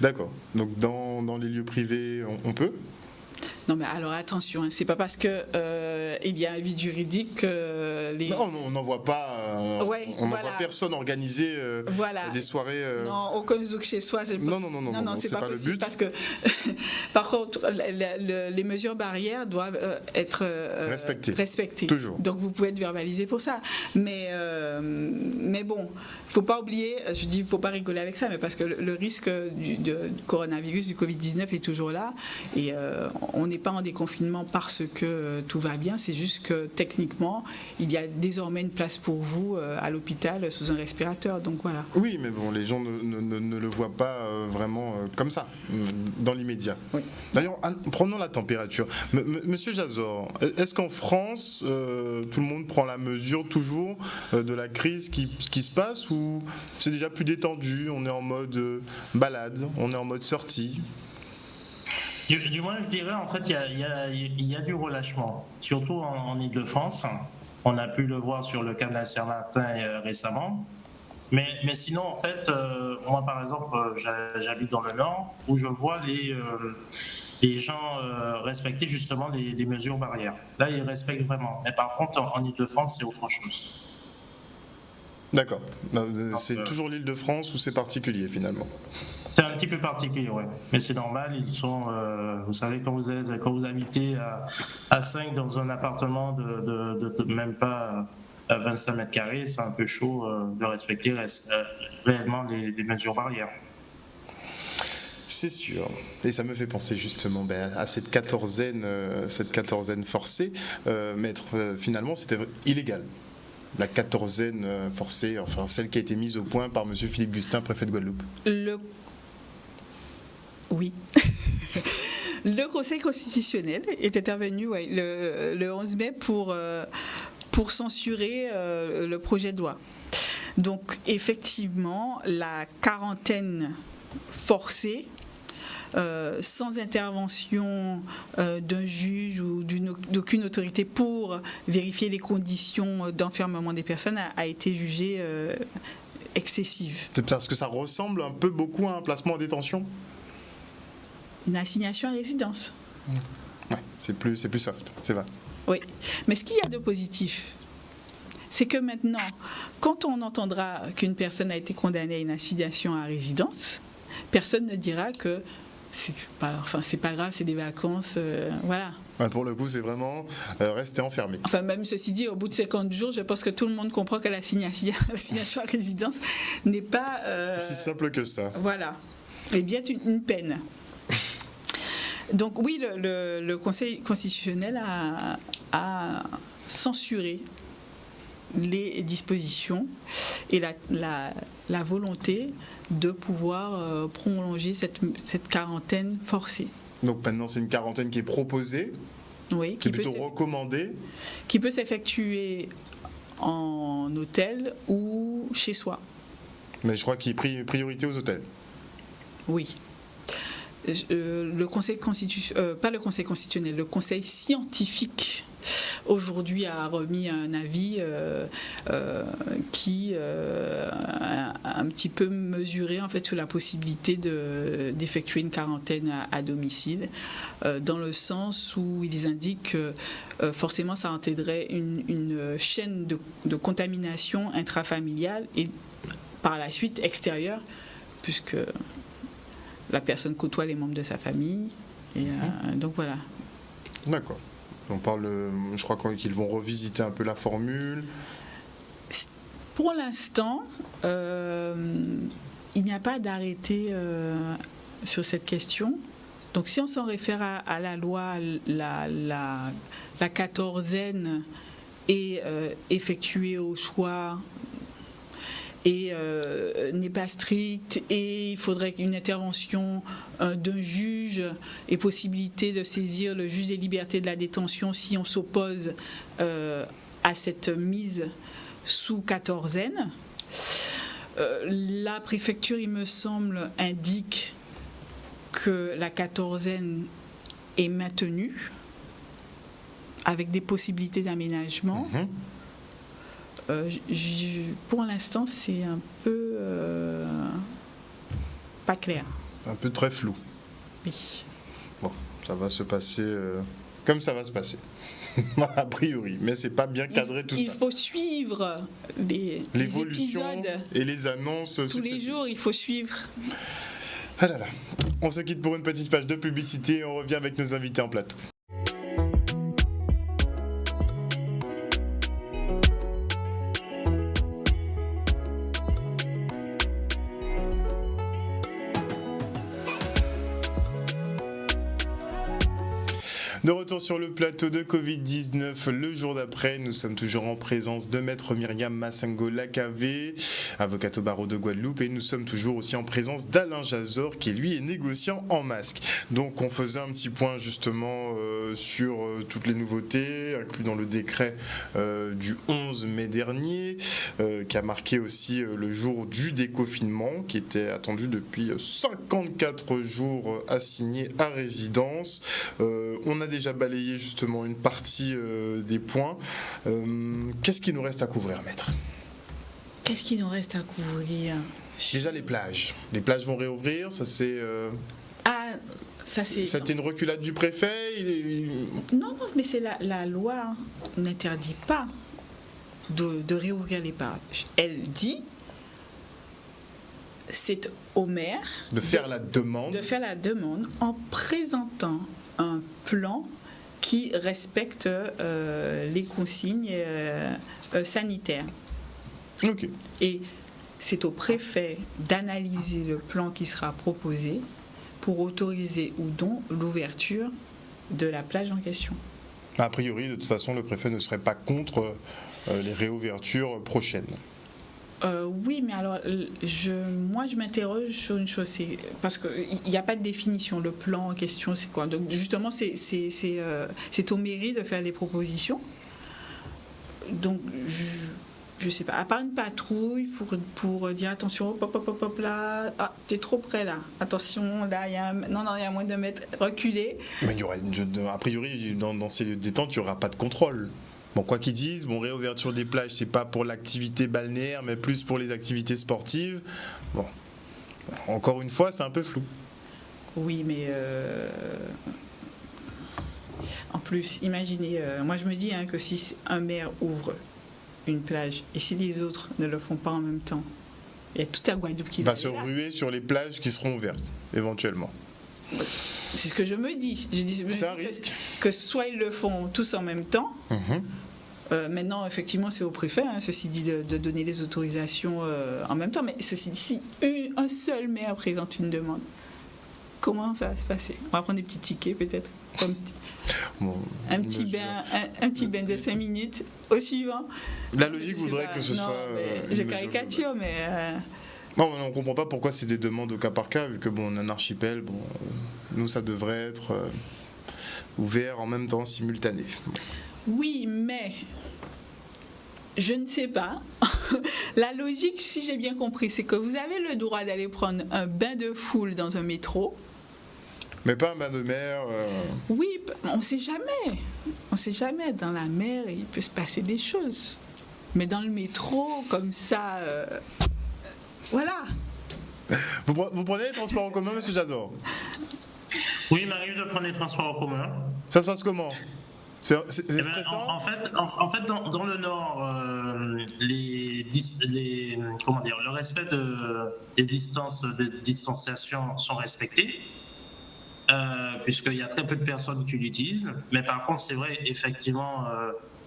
D'accord. Donc, dans les lieux privés, on peut ? Non, mais alors attention, c'est pas parce que il y a un vide juridique que les... Non, on n'en voit pas. On n'en voit personne organiser des soirées. Non, aucun zouk chez soi. Non, c'est pas le possible but. parce que, par contre, les mesures barrières doivent être respectées. Toujours. Donc vous pouvez être verbalisé pour ça. Mais bon, il faut pas oublier. Je dis, il faut pas rigoler avec ça, mais parce que le risque du coronavirus, du Covid-19 est toujours là et on n'est pas en déconfinement parce que tout va bien, c'est juste que techniquement, il y a désormais une place pour vous à l'hôpital sous un respirateur, donc voilà. Oui, mais bon, les gens ne le voient pas vraiment comme ça, dans l'immédiat. Oui. D'ailleurs, prenons la température. Monsieur Jazor, est-ce qu'en France, tout le monde prend la mesure toujours de la crise qui se passe, ou c'est déjà plus détendu, on est en mode balade, on est en mode sortie ? Du moins, je dirais, en fait, il y a du relâchement, surtout en Ile-de-France. On a pu le voir sur le cas de la Saint-Martin récemment. Mais sinon, en fait, moi, par exemple, j'habite dans le Nord, où je vois les gens respecter justement les mesures barrières. Là, ils respectent vraiment. Mais par contre, en Ile-de-France, c'est autre chose. D'accord. C'est toujours l'Île-de-France où c'est particulier, finalement. C'est un petit peu particulier, ouais. Mais c'est normal, ils sont... vous savez, quand vous habitez à 5 dans un appartement de même pas 25 mètres carrés, c'est un peu chaud de respecter réellement les mesures barrières. C'est sûr. Et ça me fait penser justement à cette quatorzaine forcée. Maître, finalement, c'était illégal. La quatorzaine forcée, enfin celle qui a été mise au point par M. Philippe Gustin, préfet de Guadeloupe. Oui. Le Conseil constitutionnel est intervenu le 11 mai pour censurer le projet de loi. Donc effectivement, la quarantaine forcée, sans intervention d'un juge ou d'aucune autorité pour vérifier les conditions d'enfermement des personnes, a été jugée excessive. C'est parce que ça ressemble un peu beaucoup à un placement en détention ? Une assignation à résidence. Ouais, c'est plus soft, c'est vrai. Oui, mais ce qu'il y a de positif, c'est que maintenant, quand on entendra qu'une personne a été condamnée à une assignation à résidence, personne ne dira que c'est pas grave, c'est des vacances, voilà. Ouais, pour le coup, c'est vraiment rester enfermé. Enfin, même ceci dit, au bout de 50 jours, je pense que tout le monde comprend que l'assignation à résidence n'est pas... si simple que ça. Voilà, et bien une peine. Donc oui, le Conseil constitutionnel a censuré les dispositions et la volonté de pouvoir prolonger cette quarantaine forcée. Donc maintenant, c'est une quarantaine qui est proposée, oui, qui est plutôt recommandée. Qui peut s'effectuer en hôtel ou chez soi. Mais je crois qu'il est priorité aux hôtels. Oui. Le Conseil constitutionnel, pas le Conseil constitutionnel, le Conseil scientifique aujourd'hui a remis un avis qui a un petit peu mesuré en fait sur la possibilité d'effectuer une quarantaine à domicile, dans le sens où ils indiquent que forcément ça entraînerait une chaîne de contamination intrafamiliale et par la suite extérieure, puisque la personne côtoie les membres de sa famille. Et, donc voilà. D'accord. On parle, je crois qu'ils vont revisiter un peu la formule. Pour l'instant, il n'y a pas d'arrêté sur cette question. Donc si on s'en réfère à la loi, la quatorzaine est effectuée au choix et n'est pas stricte, et il faudrait une intervention d'un juge et possibilité de saisir le juge des libertés de la détention si on s'oppose à cette mise sous quatorzaine. La préfecture, il me semble, indique que la quatorzaine est maintenue avec des possibilités d'aménagement. Pour l'instant, c'est un peu pas clair. Un peu très flou. Oui. Bon, ça va se passer comme ça va se passer. A priori, mais c'est pas bien cadré tout ça. Il faut suivre les l'évolution épisodes. et les annonces Tous les jours, il faut suivre. Ah là là. On se quitte pour une petite page de publicité et on revient avec nos invités en plateau. De retour sur le plateau de Covid-19, le jour d'après, nous sommes toujours en présence de Maître Myriam Massango-Lakavé, avocate au barreau de Guadeloupe, et nous sommes toujours aussi en présence d'Alain Jazor, qui lui est négociant en masque. Donc on faisait un petit point justement sur toutes les nouveautés, inclus dans le décret du 11 mai dernier, qui a marqué aussi le jour du déconfinement, qui était attendu depuis 54 jours assigné à résidence. On a déjà balayé justement une partie des points. Qu'est-ce qui nous reste à couvrir, maître ? Qu'est-ce qui nous reste à couvrir ? Déjà les plages. Les plages vont réouvrir, ça c'est... Ça c'est... C'était une reculade du préfet Non, mais c'est la loi n'interdit pas de réouvrir les plages. Elle dit... C'est au maire de faire la demande en présentant un plan qui respecte les consignes sanitaires. Ok. Et c'est au préfet d'analyser le plan qui sera proposé pour autoriser ou non l'ouverture de la plage en question. A priori, de toute façon, le préfet ne serait pas contre les réouvertures prochaines. Oui, mais alors, moi, je m'interroge sur une chose, parce qu'il n'y a pas de définition. Le plan en question, c'est quoi ? Donc, justement, c'est aux mairies de faire des propositions. Donc, je ne sais pas. À part une patrouille pour dire attention, hop, là, t'es trop près là. Attention, là, il y a moins de mètres, reculez. Mais il y aura, a priori, dans ces détentes, il n'y aura pas de contrôle. Bon, quoi qu'ils disent, réouverture des plages, c'est pas pour l'activité balnéaire, mais plus pour les activités sportives. Bon, encore une fois, c'est un peu flou. Oui, mais en plus, imaginez, moi je me dis que si un maire ouvre une plage et si les autres ne le font pas en même temps, il y a toute la Guadeloupe qui va se ruer sur les plages qui seront ouvertes, éventuellement. C'est ce que je me dis. C'est un risque. Que soit ils le font tous en même temps. Maintenant, effectivement, c'est au préfet, ceci dit, de donner les autorisations en même temps. Mais ceci dit, si un seul maire présente une demande, comment ça va se passer ? On va prendre des petits tickets, peut-être. Un petit bain de 5 minutes au suivant. La logique voudrait que ce soit... je caricature, mais... Non, on ne comprend pas pourquoi c'est des demandes au cas par cas, vu que on a un archipel, nous ça devrait être ouvert en même temps, simultané. Oui, mais je ne sais pas. La logique, si j'ai bien compris, c'est que vous avez le droit d'aller prendre un bain de foule dans un métro. Mais pas un bain de mer. Oui, on ne sait jamais. On ne sait jamais. Dans la mer, il peut se passer des choses. Mais dans le métro, comme ça... Voilà. Vous prenez les transports en commun, monsieur Jazor ? Oui, il m'arrive de prendre les transports en commun. Ça se passe comment ? C'est stressant ? En fait, dans le Nord, le respect des distances de distanciation sont respectés, puisqu'il y a très peu de personnes qui l'utilisent. Mais par contre, c'est vrai, effectivement,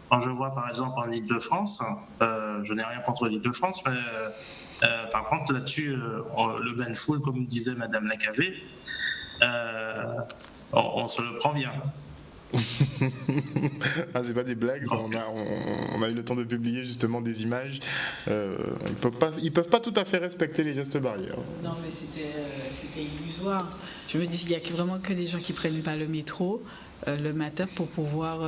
quand je vois par exemple en Île-de-France, je n'ai rien contre l'Île-de-France, mais par contre là-dessus, le bain de foule, comme disait Madame Lakavé, on se le prend bien. C'est pas des blagues, ça, on a eu le temps de publier justement des images. Ils peuvent pas tout à fait respecter les gestes barrières. Non, mais c'était illusoire. Je me dis qu'il y a vraiment que des gens qui prennent pas le métro le matin pour pouvoir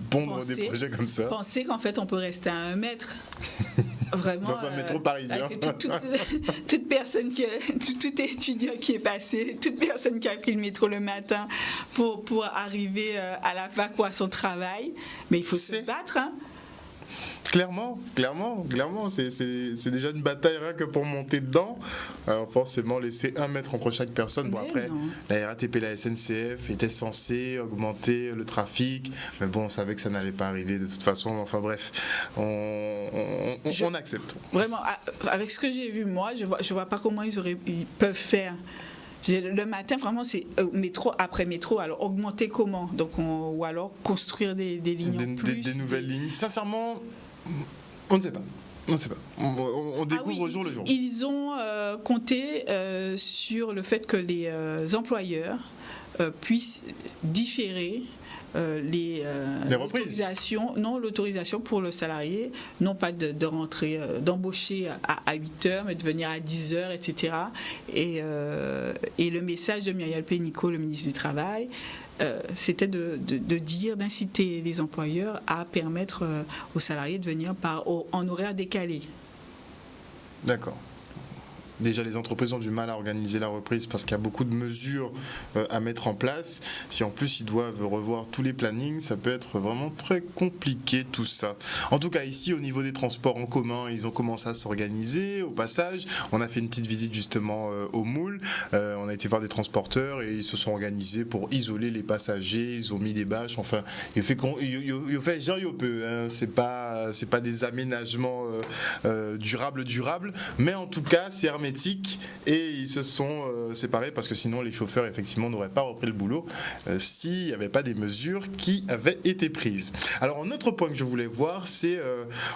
pondre des projets comme ça. Penser qu'en fait on peut rester à 1 mètre. Vraiment, dans un métro parisien. Tout étudiant qui est passé, toute personne qui a pris le métro le matin pour arriver à la fac ou à son travail, mais il faut se battre. Hein. Clairement, c'est déjà une bataille rien que pour monter dedans. Alors forcément, laisser 1 mètre entre chaque personne. Bon, après, la RATP, la SNCF étaient censés augmenter le trafic, mais bon, on savait que ça n'allait pas arriver de toute façon. Enfin bref, on accepte. Vraiment, avec ce que j'ai vu moi, je vois pas comment ils peuvent faire. Le matin, vraiment, c'est métro après métro. Alors, augmenter comment? Donc, ou alors construire des lignes en plus. Des nouvelles lignes. Sincèrement, on ne sait pas. On découvre au jour le jour. Ils ont compté sur le fait que les employeurs puissent différer l'autorisation pour le salarié, non pas de rentrer, d'embaucher à 8h, mais de venir à 10h, etc. Et le message de Muriel Pénicaud, le ministre du Travail, c'était d'inciter les employeurs à permettre aux salariés de venir en horaire décalé. D'accord. Déjà, les entreprises ont du mal à organiser la reprise parce qu'il y a beaucoup de mesures à mettre en place. Si en plus ils doivent revoir tous les plannings, ça peut être vraiment très compliqué tout ça. En tout cas, ici, au niveau des transports en commun, ils ont commencé à s'organiser. Au passage, on a fait une petite visite justement au Moule. On a été voir des transporteurs et ils se sont organisés pour isoler les passagers. Ils ont mis des bâches. Enfin, il fait genre il peut. Hein. C'est pas des aménagements durables, mais en tout cas, c'est hermétique. Et ils se sont séparés parce que sinon les chauffeurs effectivement n'auraient pas repris le boulot s'il n'y avait pas des mesures qui avaient été prises. Alors un autre point que je voulais voir, c'est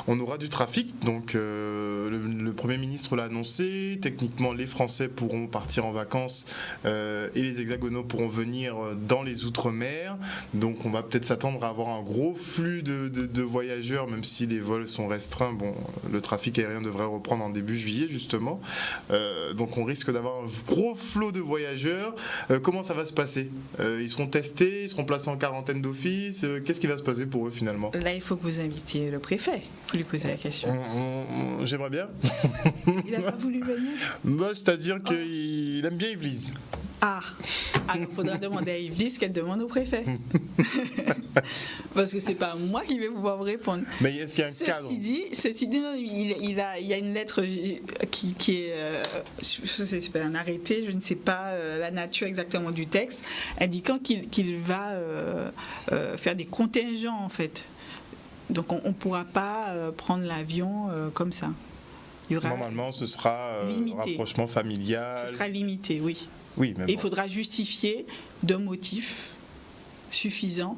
on aura du trafic, donc le Premier ministre l'a annoncé, techniquement les Français pourront partir en vacances et les hexagonaux pourront venir dans les Outre-mer, donc on va peut-être s'attendre à avoir un gros flux de voyageurs, même si les vols sont restreints. Bon, le trafic aérien devrait reprendre en début juillet justement. Donc on risque d'avoir un gros flot de voyageurs. Comment ça va se passer? Ils seront testés, ils seront placés en quarantaine d'office. Qu'est-ce qui va se passer pour eux finalement? Là, il faut que vous invitiez le préfet pour lui poser la question. J'aimerais bien. Il n'a pas voulu venir? C'est-à-dire qu'il aime bien Yvelise. Alors il faudra demander à Yvelise qu'elle demande au préfet. Parce que c'est pas moi qui vais pouvoir vous répondre. Mais est-ce qu'il y a un cadre? Ceci dit, il y a une lettre qui est c'est un arrêté, je ne sais pas la nature exactement du texte, indiquant qu'il va faire des contingents en fait. Donc on ne pourra pas prendre l'avion comme ça. Normalement, ce sera rapprochement familial. Ce sera limité, oui. Oui, mais il faudra justifier d'un motif suffisant,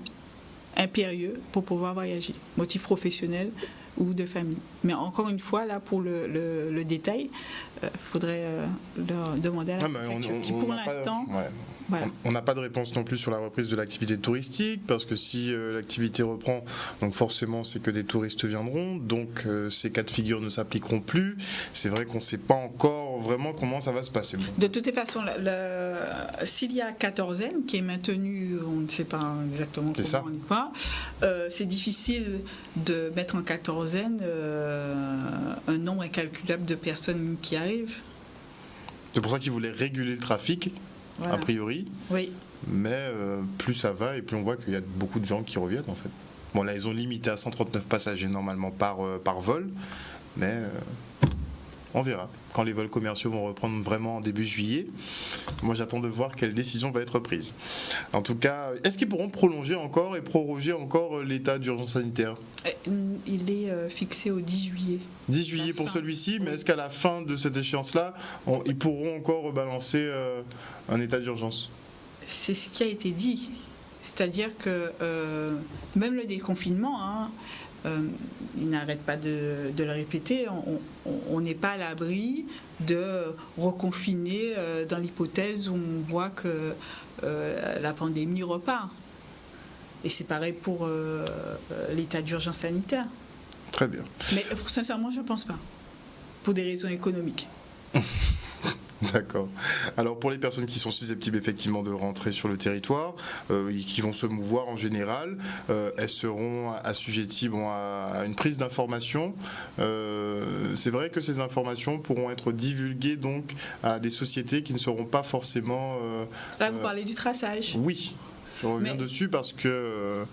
impérieux, pour pouvoir voyager. Motif professionnel ou de famille. Mais encore une fois, là, pour le détail, il faudrait leur demander à la préfecture. Qui, pour l'instant... Voilà. On n'a pas de réponse non plus sur la reprise de l'activité touristique, parce que si l'activité reprend, donc forcément c'est que des touristes viendront, donc ces cas de figure ne s'appliqueront plus. C'est vrai qu'on ne sait pas encore vraiment comment ça va se passer. De toute façon, s'il y a quatorzaine qui est maintenue, on ne sait pas exactement comment on y va, c'est difficile de mettre en quatorzaine un nombre incalculable de personnes qui arrivent. C'est pour ça qu'ils voulaient réguler le trafic. Voilà. A priori, oui. Mais plus ça va et plus on voit qu'il y a beaucoup de gens qui reviennent en fait. Bon là ils ont limité à 139 passagers normalement par vol, mais on verra quand les vols commerciaux vont reprendre vraiment en début juillet. Moi j'attends de voir quelle décision va être prise. En tout cas, est-ce qu'ils pourront prolonger encore et proroger encore l'état d'urgence sanitaire? Il est fixé au 10 juillet. 10 juillet pour celui-ci, mais est-ce qu'à la fin de cette échéance-là, ils pourront encore rebalancer un état d'urgence? C'est ce qui a été dit. C'est-à-dire que même le déconfinement, il n'arrête pas de le répéter, on n'est pas à l'abri de reconfiner dans l'hypothèse où on voit que la pandémie repart. Et c'est pareil pour l'état d'urgence sanitaire. Très bien. Mais sincèrement, je ne pense pas. Pour des raisons économiques. D'accord. Alors pour les personnes qui sont susceptibles effectivement de rentrer sur le territoire, et qui vont se mouvoir en général, elles seront assujetties à une prise d'information. C'est vrai que ces informations pourront être divulguées donc à des sociétés qui ne seront pas forcément... Là, vous parlez du traçage. Oui, je reviens dessus parce que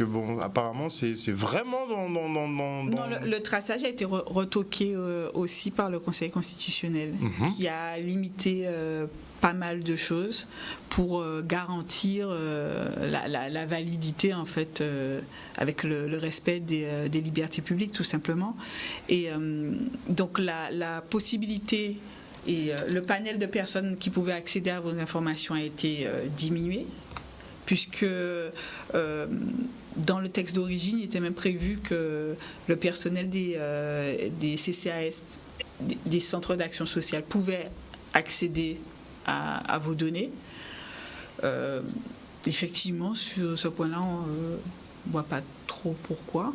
bon, apparemment c'est vraiment dans... Non, le traçage a été retoqué aussi par le Conseil constitutionnel, qui a limité pas mal de choses pour garantir la validité en fait avec le respect des libertés publiques tout simplement. Et donc la possibilité et le panel de personnes qui pouvaient accéder à vos informations a été diminué, puisque dans le texte d'origine, il était même prévu que le personnel des CCAS, des centres d'action sociale, pouvait accéder à vos données. Effectivement, sur ce point-là, on ne voit pas trop pourquoi.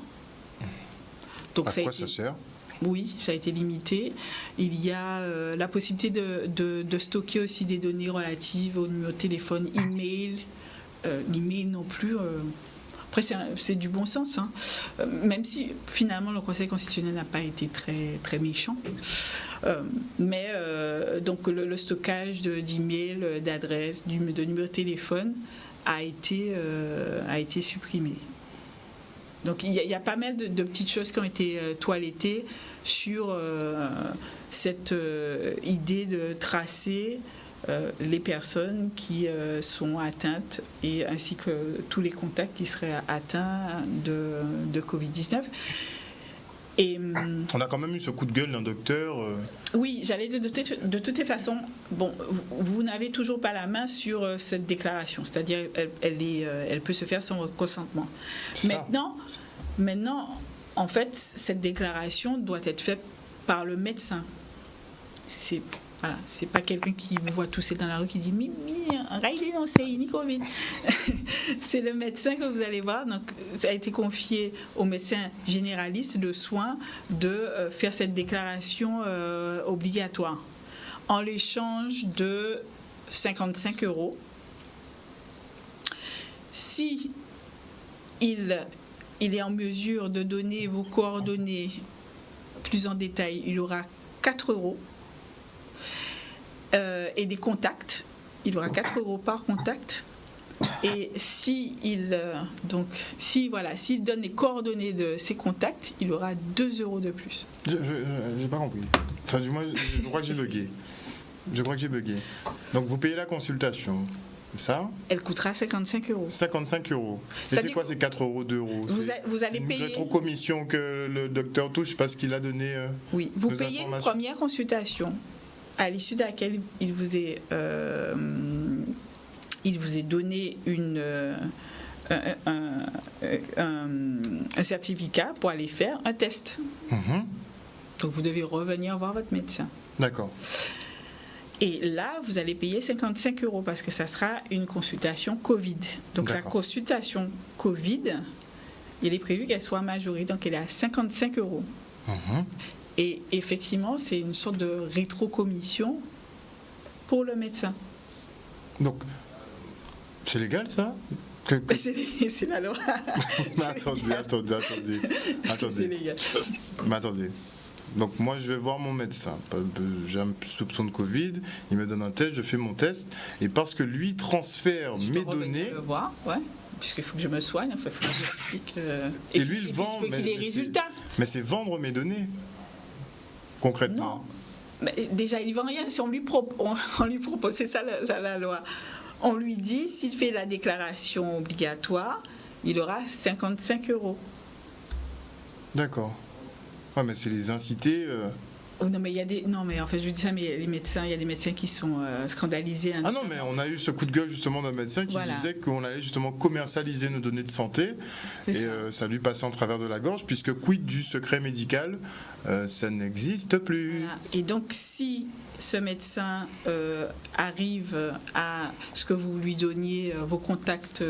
Donc, à quoi ça sert ? Oui, ça a été limité. Il y a la possibilité de stocker aussi des données relatives au numéro de téléphone, email. L'email non plus. Après, c'est du bon sens, hein. Même si finalement le Conseil constitutionnel n'a pas été très, très méchant. Mais donc le stockage d'email, d'adresse, de numéro de téléphone a été supprimé. Donc il y a pas mal de petites choses qui ont été toilettées sur cette idée de tracer les personnes qui sont atteintes et ainsi que tous les contacts qui seraient atteints de Covid-19. Et, on a quand même eu ce coup de gueule d'un docteur. Oui, j'allais dire de toutes les façons, bon, vous n'avez toujours pas la main sur cette déclaration, c'est-à-dire elle peut se faire sans votre consentement. Maintenant, en fait, cette déclaration doit être faite par le médecin. Voilà, c'est pas quelqu'un qui vous voit tousser dans la rue qui dit Mimi, non, c'est ni Covid. C'est le médecin que vous allez voir. Donc, ça a été confié au médecin généraliste le soin de faire cette déclaration obligatoire en l'échange de 55 €. Si il est en mesure de donner vos coordonnées plus en détail, il aura 4 €. Et des contacts, il aura 4 € par contact. Et s'il donne les coordonnées de ses contacts, il aura 2 € de plus. J'ai pas compris. Enfin, du moins, je crois que j'ai bugué. Donc, vous payez la consultation, c'est ça ? Elle coûtera 55 €. 55 €. Et c'est quoi ces 4 €, 2 €? Vous allez payer... une rétrocommission que le docteur touche parce qu'il a donné oui, vous payez une première consultation à l'issue de laquelle il vous est donné un certificat pour aller faire un test. Donc vous devez revenir voir votre médecin. D'accord. Et là, vous allez payer 55 € parce que ça sera une consultation Covid. Donc la consultation Covid, il est prévu qu'elle soit majorée, donc elle est à 55 €. Et effectivement, c'est une sorte de rétrocommission pour le médecin. Donc, c'est légal ça ? C'est la loi. Attendez. C'est légal. Mais attendez. Donc moi, je vais voir mon médecin. J'ai un soupçon de Covid, il me donne un test, je fais mon test. Et parce que lui transfère mes données... le voir, ouais. Puisqu'il faut que je me soigne, il faut que je explique... Et lui, il vend... Il faut qu'il ait les résultats. Mais c'est vendre mes données. Concrètement. Non. Mais déjà, il ne vend rien si on lui propose, c'est ça la loi. On lui dit, s'il fait la déclaration obligatoire, il aura 55 €. D'accord. Ouais, mais c'est les inciter... Non mais en fait je dis ça, mais il y a des médecins qui sont scandalisés. Ah non, mais on a eu ce coup de gueule justement d'un médecin qui disait qu'on allait justement commercialiser nos données de santé et ça lui passait en travers de la gorge, puisque quid du secret médical, ça n'existe plus. Voilà. Et donc si ce médecin arrive à ce que vous lui donniez vos contacts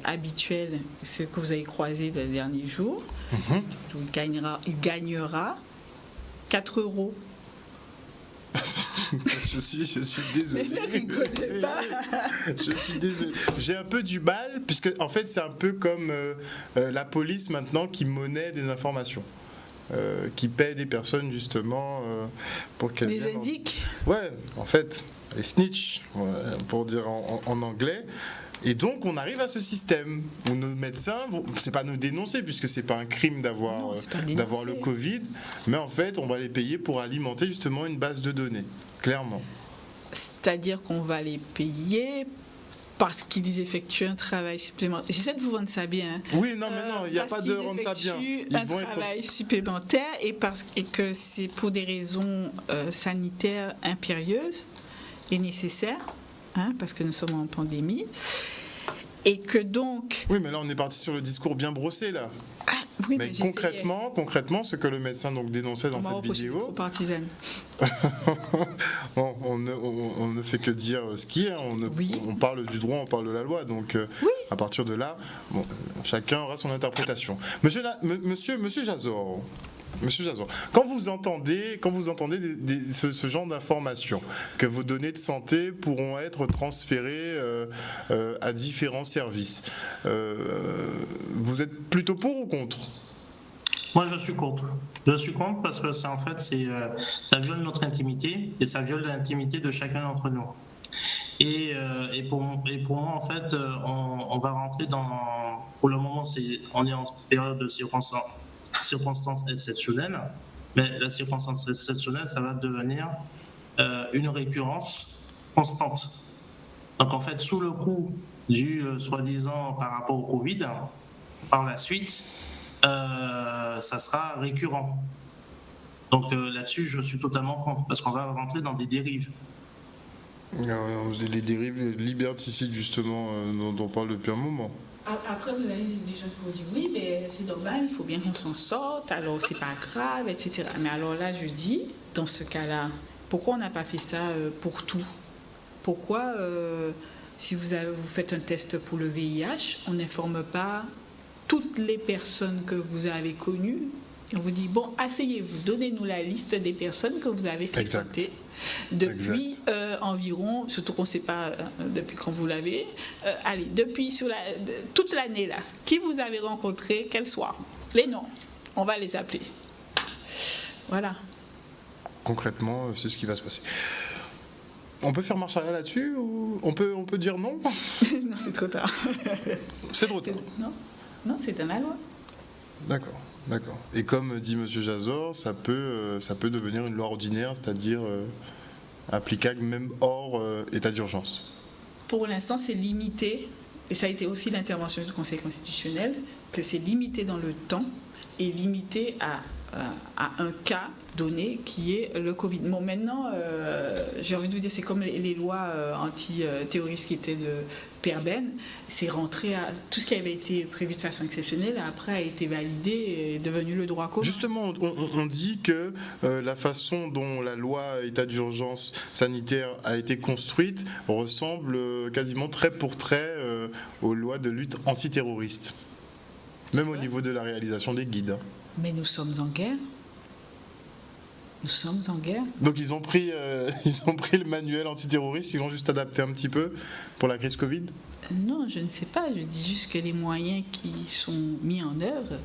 habituels, ce que vous avez croisé les derniers jours, il gagnera 4 €. Je suis désolé. Mais ne rigolez pas. Je suis désolé. J'ai un peu du mal, puisque en fait c'est un peu comme la police maintenant qui monnaie des informations. Qui paie des personnes justement pour qu'elles Les viennent indiques. Ouais, en fait, les snitch, pour dire en anglais. Et donc on arrive à ce système où nos médecins, c'est pas nous dénoncer puisque c'est pas un crime d'avoir le Covid, mais en fait on va les payer pour alimenter justement une base de données, clairement. C'est-à-dire qu'on va les payer parce qu'ils effectuent un travail supplémentaire. J'essaie de vous rendre ça bien. Oui, non, mais non, il n'y a pas de rendre ça bien. Ils un travail supplémentaire et que c'est pour des raisons sanitaires impérieuses et nécessaires, parce que nous sommes en pandémie. Et que donc... Oui, mais là, on est parti sur le discours bien brossé, là. Oui, mais concrètement, ce que le médecin donc dénonçait dans cette vidéo... partisane. Bon, on ne fait que dire ce qui est. On parle du droit, on parle de la loi. Donc, à partir de là, chacun aura son interprétation. Monsieur Jazor... Monsieur Jazor, quand vous entendez ce genre d'informations, que vos données de santé pourront être transférées à différents services, vous êtes plutôt pour ou contre ? Moi, je suis contre. Je suis contre parce que ça viole notre intimité et ça viole l'intimité de chacun d'entre nous. Et pour moi, en fait, on va rentrer dans... Pour le moment, on est en période de circonstances exceptionnelles, mais la circonstance exceptionnelle, ça va devenir une récurrence constante. Donc en fait, sous le coup du soi-disant par rapport au Covid, par la suite, ça sera récurrent. Donc là-dessus, je suis totalement contre, parce qu'on va rentrer dans des dérives. Les dérives liberticides, justement, dont on parle depuis un moment. Après, vous avez des gens qui vous disent oui, mais c'est normal, il faut bien qu'on s'en sorte, alors c'est pas grave, etc. Mais alors là, je dis, dans ce cas-là, pourquoi on n'a pas fait ça pour tout ? Pourquoi, si vous faites un test pour le VIH, on n'informe pas toutes les personnes que vous avez connues et on vous dit, bon, asseyez-vous, donnez-nous la liste des personnes que vous avez fréquentées depuis environ, surtout qu'on ne sait pas depuis quand vous l'avez, depuis toute l'année là, qui vous avez rencontré, quel soir, les noms, on va les appeler. Voilà. Concrètement, c'est ce qui va se passer. On peut faire marche arrière là-dessus ou on peut dire non ? Non, c'est trop tard. C'est trop tard. Non, c'est dans la loi. D'accord. Et comme dit M. Jazor, ça peut devenir une loi ordinaire, c'est-à-dire applicable même hors état d'urgence. Pour l'instant, c'est limité, et ça a été aussi l'intervention du Conseil constitutionnel, que c'est limité dans le temps et limité à un cas donné qui est le Covid. Bon, maintenant, j'ai envie de vous dire, c'est comme les lois anti-terroristes qui étaient de Pierre Ben, c'est rentré à tout ce qui avait été prévu de façon exceptionnelle, après a été validé et est devenu le droit commun. Justement, on dit que la façon dont la loi état d'urgence sanitaire a été construite ressemble quasiment trait pour trait aux lois de lutte antiterroriste, même au niveau de la réalisation des guides. Mais nous sommes en guerre. Nous sommes en guerre. Donc ils ont pris le manuel antiterroriste, ils l'ont juste adapté un petit peu pour la crise Covid ? Non, je ne sais pas. Je dis juste que les moyens qui sont mis en œuvre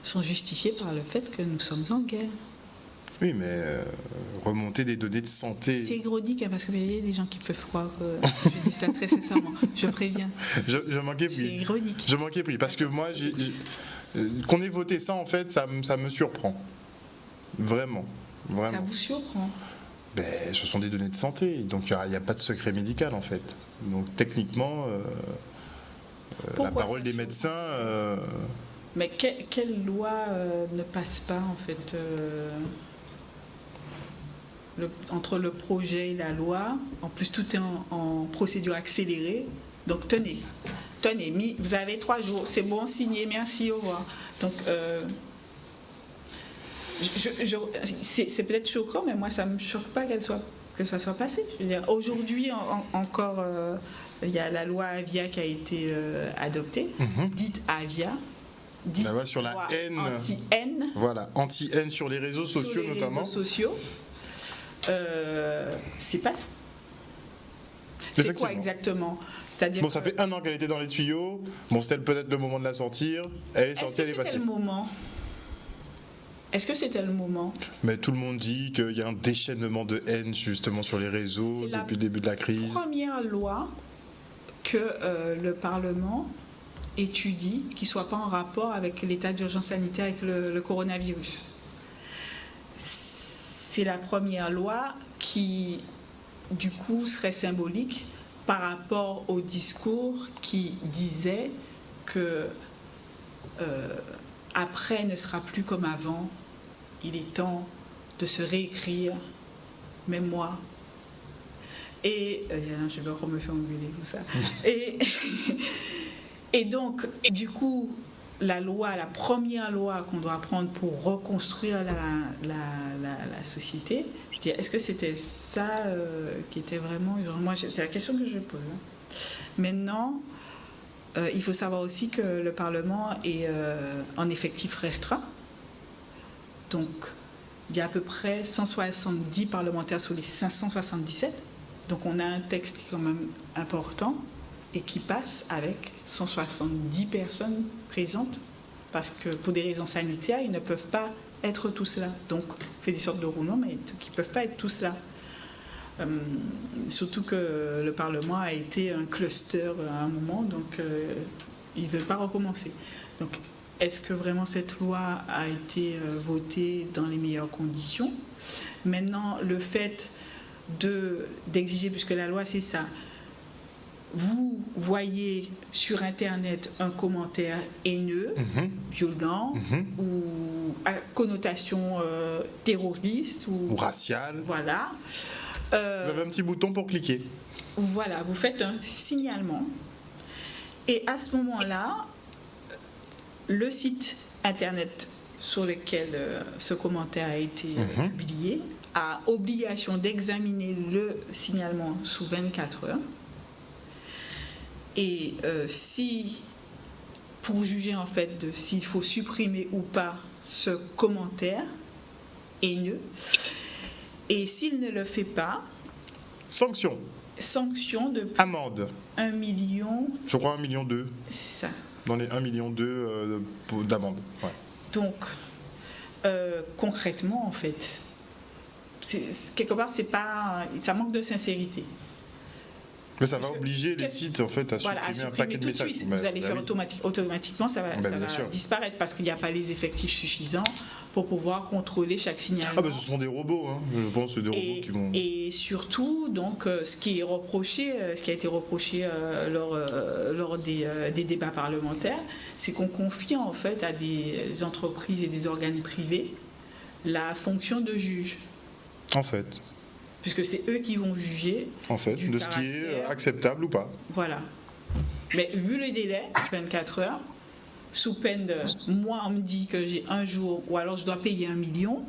sont justifiés par le fait que nous sommes en guerre. Oui, mais remonter des données de santé... C'est ironique, parce qu'il y a des gens qui peuvent croire que je dis ça très sincèrement. Je préviens. Je manquais pris. C'est ironique. Je manquais pris, parce que moi, qu'on ait voté ça, en fait, ça me surprend. Vraiment. Ça vous surprend ? Ce sont des données de santé, donc il n'y a pas de secret médical, en fait. Donc techniquement, la parole des médecins... Mais quelle loi ne passe pas, en fait entre le projet et la loi? En plus, tout est en procédure accélérée. Donc tenez, vous avez 3 jours, c'est bon, signé, merci, au revoir. Donc... c'est peut-être choquant, mais moi ça ne me choque pas que ça soit passé. Je veux dire, aujourd'hui encore, il y a la loi Avia qui a été adoptée, dite Avia, dite la loi sur la haine, anti-haine. Voilà, anti-haine sur les réseaux sociaux notamment. C'est pas ça. C'est quoi Effectivement. exactement? C'est-à-dire Bon, ça fait 1 an qu'elle était dans les tuyaux. Bon, c'était peut-être le moment de la sortir. Elle est Est-ce sortie, que elle est c'était passée. le moment? Est-ce que c'était le moment? Mais tout le monde dit qu'il y a un déchaînement de haine justement sur les réseaux C'est la depuis le début de la crise. Première loi que le Parlement étudie qui ne soit pas en rapport avec l'état d'urgence sanitaire avec le coronavirus. C'est la première loi qui, du coup, serait symbolique par rapport au discours qui disait que après ne sera plus comme avant. Il est temps de se réécrire, même moi. Et je vais me faire engueuler tout ça. Et donc, du coup, la première loi qu'on doit prendre pour reconstruire la société, je dis, est-ce que c'était ça qui était vraiment... Moi, c'est la question que je pose. Maintenant, il faut savoir aussi que le Parlement est en effectif restreint. Donc, il y a à peu près 170 parlementaires sur les 577. Donc, on a un texte qui est quand même important et qui passe avec 170 personnes présentes parce que pour des raisons sanitaires, ils ne peuvent pas être tous là. Donc, on fait des sortes de roulements, mais qui ne peuvent pas être tous là. Surtout que le Parlement a été un cluster à un moment, donc ils ne veulent pas recommencer. Donc, est-ce que vraiment cette loi a été votée dans les meilleures conditions? Maintenant, le fait d'exiger, puisque la loi c'est ça, vous voyez sur Internet un commentaire haineux, violent, ou à connotation terroriste Ou raciale. Voilà. Vous avez un petit bouton pour cliquer. Voilà, vous faites un signalement. Et à ce moment-là, le site Internet sur lequel ce commentaire a été publié a obligation d'examiner le signalement sous 24 heures. Et si, pour juger en fait de s'il faut supprimer ou pas ce commentaire haineux, et s'il ne le fait pas, Sanction. sanction de Amende. 1 million. Je crois 1,2 million. C'est ça. Dans les 1,2 million d'amende. Ouais. Donc, concrètement, en fait, quelque part, ça manque de sincérité. Mais ça va obliger les sites en fait à Voilà, supprimer à un paquet de tout de messages. suite. Bah, Vous allez faire oui. automatiquement, ça va Bien sûr. disparaître parce qu'il n'y a pas les effectifs suffisants pour pouvoir contrôler chaque signalement. Ah bah ce sont des robots, hein. Je pense que c'est des robots qui vont... Et surtout, donc, ce qui a été reproché lors des débats parlementaires, c'est qu'on confie en fait à des entreprises et des organes privés la fonction de juge, En fait, puisque c'est eux qui vont juger de ce qui est caractère. acceptable ou pas. Voilà. Mais vu le délai, 24 heures, sous peine de... Moi, on me dit que j'ai un jour, ou alors je dois payer 1 million.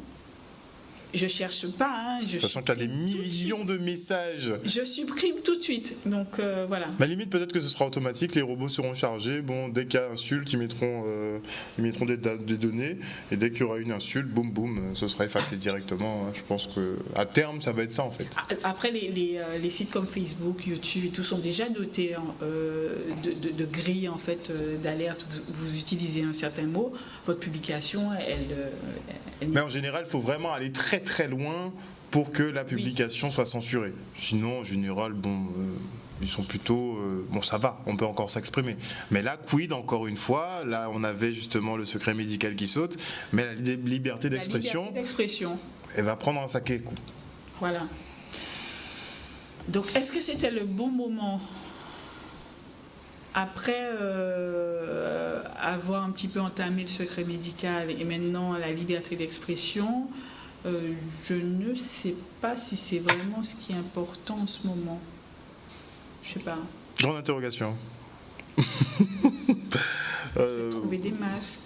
Je cherche pas, hein, Sachant qu'il y a des millions de messages. Je supprime tout de suite. Donc, voilà. Mais limite, peut-être que ce sera automatique, les robots seront chargés. Bon, dès qu'il y a insulte, ils mettront des données. Et dès qu'il y aura une insulte, boum, boum, ce sera effacé directement. Je pense qu'à terme, ça va être ça en fait. Après, les sites comme Facebook, YouTube et tout sont déjà dotés de grilles en fait, d'alerte. Vous utilisez un certain mot, votre publication, elle Mais en général, il faut vraiment aller très très loin pour que la publication soit censurée. Sinon, en général, ils sont plutôt... bon, ça va, on peut encore s'exprimer. Mais là, quid, encore une fois, là, on avait justement le secret médical qui saute, mais la liberté d'expression, elle va prendre un sacré coup. Voilà. Donc, est-ce que c'était le bon moment après avoir un petit peu entamé le secret médical et maintenant la liberté d'expression, je ne sais pas si c'est vraiment ce qui est important en ce moment. Je sais pas. Grande interrogation. Trouver des masques.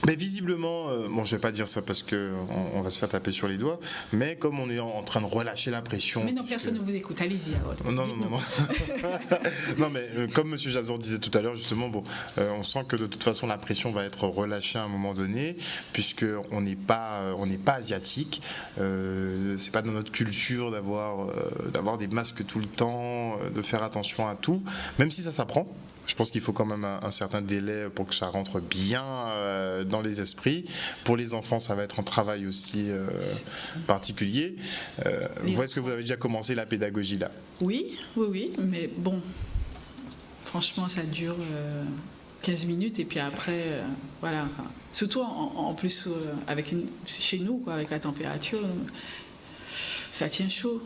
Mais visiblement, bon, je vais pas dire ça parce que on va se faire taper sur les doigts, mais comme on est en train de relâcher la pression. Mais non, personne ne vous écoute, allez-y. Non. Non, mais comme Monsieur Jazor disait tout à l'heure, justement, bon, on sent que de toute façon la pression va être relâchée à un moment donné, puisque on n'est pas asiatique. C'est pas dans notre culture d'avoir des masques tout le temps, de faire attention à tout, même si ça s'apprend. Je pense qu'il faut quand même un certain délai pour que ça rentre bien dans les esprits. Pour les enfants, ça va être un travail aussi particulier. Est-ce que vous avez déjà commencé la pédagogie là ? Oui, mais bon, franchement, ça dure 15 minutes et puis après, voilà. Surtout en plus, chez nous, quoi, avec la température, ça tient chaud.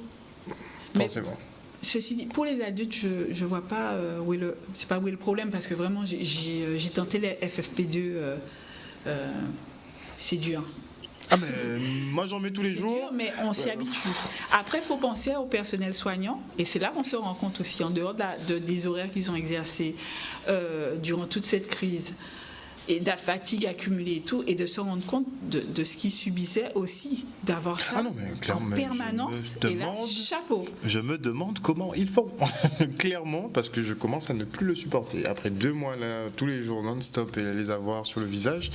Forcément. Ceci dit, pour les adultes, je vois pas où est le problème, parce que vraiment j'ai tenté les FFP2, c'est dur. Ah mais moi j'en mets tous les jours. Dur, mais on s'y habitue. Après, il faut penser au personnel soignant, et c'est là qu'on se rend compte aussi, en dehors des horaires qu'ils ont exercés durant toute cette crise, et de la fatigue accumulée et tout, et de se rendre compte de ce qu'ils subissaient aussi, d'avoir ça en permanence, et là, chapeau. Je me demande comment ils font, clairement, parce que je commence à ne plus le supporter. Après 2 mois, là, tous les jours non-stop, et les avoir sur le visage,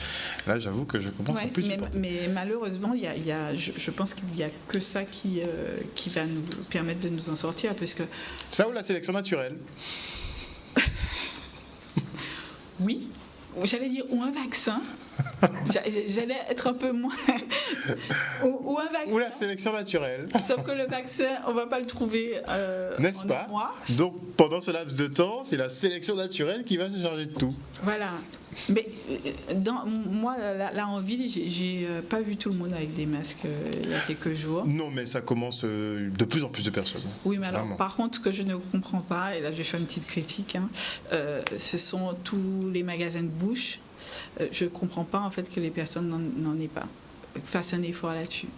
là, j'avoue que je commence à plus supporter. Mais malheureusement, je pense qu'il n'y a que ça qui va nous permettre de nous en sortir, parce que... Ça ou la sélection naturelle ? Oui. J'allais dire, ou un vaccin. J'allais être un peu moins... ou un vaccin. Ou la sélection naturelle. Sauf que le vaccin, on ne va pas le trouver n'est-ce pas ? un mois. Donc, pendant ce laps de temps, c'est la sélection naturelle qui va se charger de tout. Voilà. Mais moi, là en ville, j'ai pas vu tout le monde avec des masques il y a quelques jours. Non, mais ça commence de plus en plus de personnes. Oui, mais alors, par contre, ce que je ne comprends pas, et là je vais faire une petite critique, ce sont tous les magasins de bouche. Je ne comprends pas en fait que les personnes n'en aient pas. Fassent un effort là-dessus.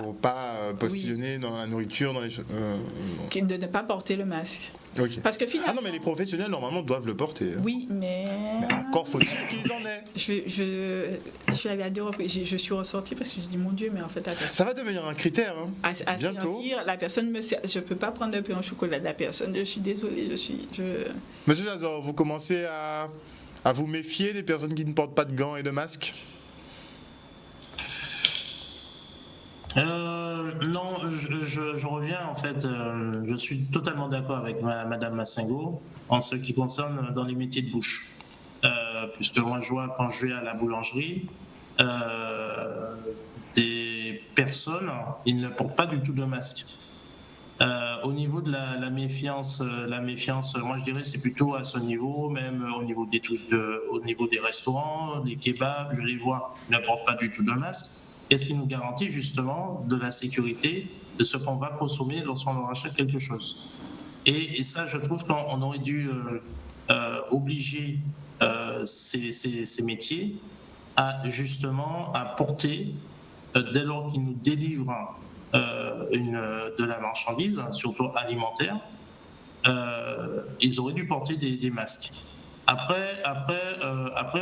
Pour pas postillonner dans la nourriture, dans les choses. De ne pas porter le masque. Okay. Parce que finalement... Ah non, mais les professionnels normalement doivent le porter. Oui, mais encore faut-il qu'ils en aient. Je suis allée à 2 reprises. Je suis ressortie parce que je dis mon Dieu, mais en fait ça va devenir un critère. Hein. Bientôt. La personne me sert. Je peux pas prendre de pain au chocolat de la personne. Je suis désolée. Monsieur Jazor, vous commencez à vous méfier des personnes qui ne portent pas de gants et de masques ? Non, je reviens en fait, je suis totalement d'accord avec Madame Massingo en ce qui concerne dans les métiers de bouche. Puisque moi je vois quand je vais à la boulangerie, des personnes, ils ne portent pas du tout de masque. Au niveau de la méfiance, moi je dirais c'est plutôt à ce niveau, même au niveau des trucs au niveau des restaurants, des kebabs, je les vois, ils ne portent pas du tout de masque. Qu'est-ce qui nous garantit justement de la sécurité de ce qu'on va consommer lorsqu'on achète quelque chose. Et ça, je trouve qu'on aurait dû obliger ces métiers à justement à porter, dès lors qu'ils nous délivrent de la marchandise, surtout alimentaire, ils auraient dû porter des masques. Après,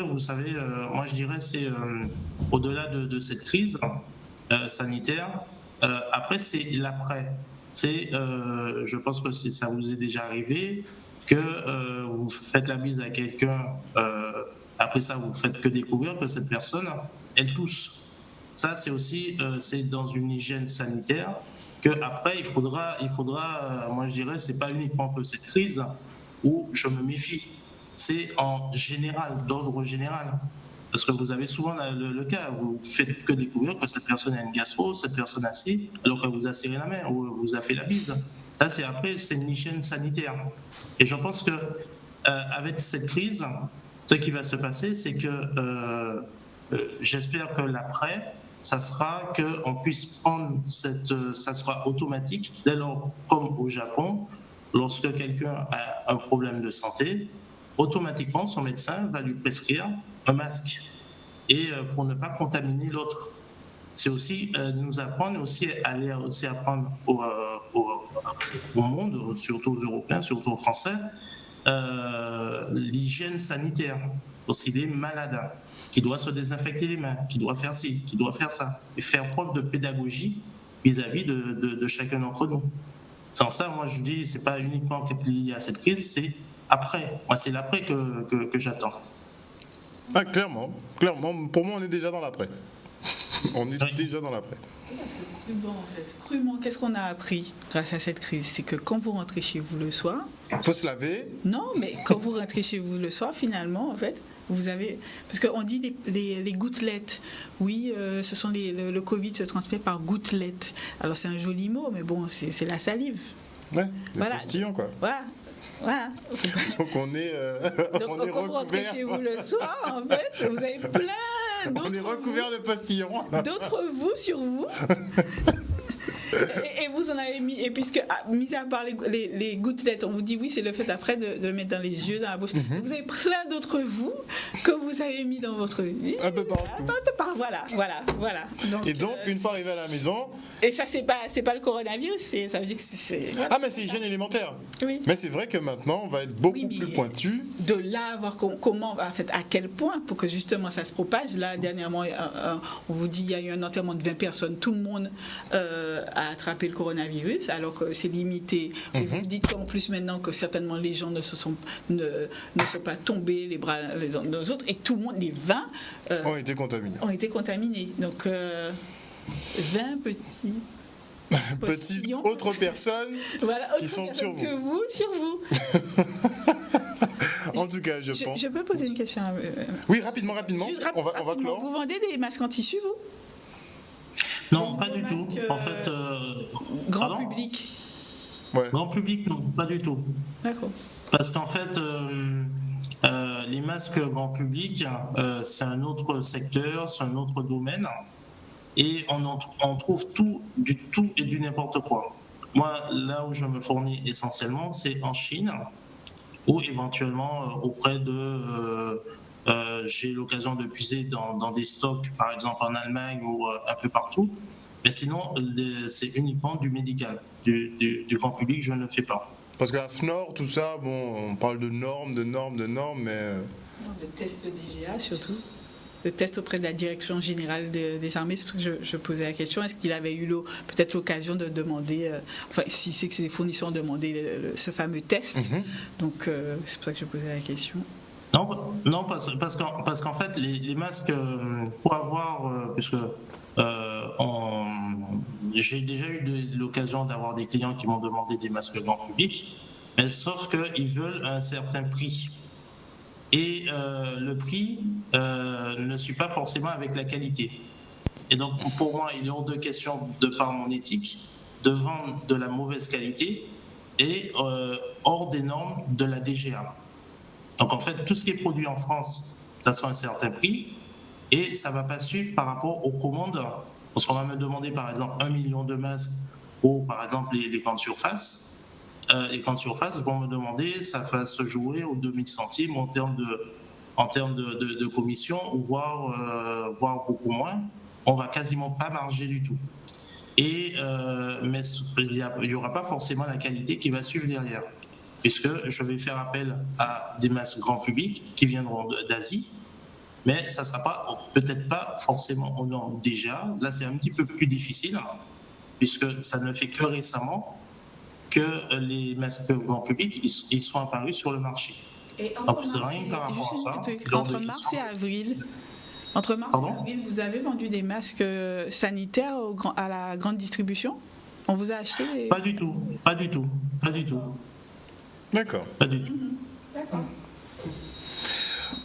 vous savez, moi je dirais c'est au-delà de cette crise sanitaire. Après, c'est l'après. Je pense que ça vous est déjà arrivé que vous faites la bise à quelqu'un. Après ça, vous faites que découvrir que cette personne, elle tousse. Ça, c'est aussi c'est dans une hygiène sanitaire que après il faudra. Moi, je dirais, c'est pas uniquement que cette crise où je me méfie. C'est en général, d'ordre général. Parce que vous avez souvent le cas, vous faites que découvrir que cette personne a une gastro, cette personne a ci, alors qu'elle vous a serré la main ou vous a fait la bise. Ça, c'est une hygiène sanitaire. Et je pense que avec cette crise, ce qui va se passer, c'est que j'espère que l'après, ça sera qu'on puisse prendre ça sera automatique, dès lors, comme au Japon, lorsque quelqu'un a un problème de santé, automatiquement, son médecin va lui prescrire un masque, et pour ne pas contaminer l'autre. C'est aussi nous apprendre, aussi aller aussi apprendre au monde, surtout aux Européens, surtout aux Français, l'hygiène sanitaire, parce qu'il est malade. qui doit se désinfecter les mains, qui doit faire ci, qui doit faire ça, et faire preuve de pédagogie vis-à-vis de chacun d'entre nous. Sans ça, moi je dis, c'est pas uniquement lié à cette crise, c'est après. Moi, c'est l'après que j'attends. Ah, clairement, pour moi, on est déjà dans l'après. On est déjà dans l'après. Parce que crûment, qu'est-ce qu'on a appris grâce à cette crise? C'est que quand vous rentrez chez vous le soir... Il faut se laver. Non, mais quand vous rentrez chez vous le soir, finalement, en fait, vous avez... Parce qu'on dit les gouttelettes. Oui, ce sont le Covid se transmet par gouttelettes. Alors, c'est un joli mot, mais bon, c'est la salive. Ouais, les postillons, quoi. Voilà. Donc on est Donc quand vous rentrez chez vous le soir, en fait, vous avez plein d'autres... On est recouvert de postillons. D'autres vous sur vous. Et vous en avez mis, et puisque, mis à part les gouttelettes, on vous dit oui, c'est le fait après de le mettre dans les yeux, dans la bouche. Vous avez plein d'autres vous que vous avez mis dans votre vie. Un peu partout. Voilà. Donc, et donc, une fois arrivé à la maison... Et ça, c'est pas le coronavirus, ça veut dire que c'est... Voilà, ah, mais c'est hygiène élémentaire. Oui. Mais c'est vrai que maintenant, on va être beaucoup plus pointu. De là, voir comment, en fait, à quel point, pour que justement ça se propage. Là, dernièrement, on vous dit il y a eu un enterrement de 20 personnes. Tout le monde a attrapé le coronavirus, alors que c'est limité. Et vous dites qu'en plus maintenant que certainement les gens ne sont pas tombés les bras les uns aux autres, et tout le monde, les 20 ont été contaminés. Donc 20 petites autres personnes qui sont sur vous. En tout cas, je pense. Je peux poser une question? Oui, rapidement. On va clore. Vous vendez des masques en tissu, vous? Non, pas du tout. En fait, grand public. Ouais. Grand public, non, pas du tout. D'accord. Parce qu'en fait, les masques grand public, c'est un autre secteur, c'est un autre domaine. Et on trouve du tout et du n'importe quoi. Moi, là où je me fournis essentiellement, c'est en Chine, ou éventuellement auprès de... j'ai l'occasion de puiser dans des stocks, par exemple en Allemagne ou un peu partout. Mais sinon, c'est uniquement du médical. Du grand public, je ne fais pas. Parce qu'à FNOR, tout ça, bon, on parle de normes, mais... De tests DGA surtout. De tests auprès de la direction générale des armées, c'est pour ça que je posais la question. Est-ce qu'il avait eu peut-être l'occasion de demander, enfin, si c'est que ses fournisseurs ont demandé ce fameux test. Donc, c'est pour ça que je posais la question. Non, parce qu'en fait, les masques, pour avoir, puisque j'ai déjà eu l'occasion d'avoir des clients qui m'ont demandé des masques grand public, mais sauf qu'ils veulent un certain prix. Et le prix ne suit pas forcément avec la qualité. Et donc, pour moi, il est hors de question, de par mon éthique, de vendre de la mauvaise qualité et hors des normes de la DGA. Donc, en fait, tout ce qui est produit en France, ça sera un certain prix et ça ne va pas suivre par rapport aux commandes. Parce qu'on va me demander, par exemple, 1 million de masques ou, par exemple, les grandes surfaces. Les grandes surfaces vont me demander, ça va se jouer aux 2000 centimes en termes de commission, ou voire beaucoup moins. On va quasiment pas marger du tout. Mais il n'y aura pas forcément la qualité qui va suivre derrière, puisque je vais faire appel à des masques grand public qui viendront d'Asie, mais ça ne sera peut-être pas forcément aux normes déjà. Là, c'est un petit peu plus difficile, puisque ça ne fait que récemment que les masques grand public ils sont apparus sur le marché. Et donc c'est rien par rapport à ça. Entre mars et avril, vous avez vendu des masques sanitaires à la grande distribution? On vous a acheté Pas du tout. D'accord. Pas du tout. D'accord.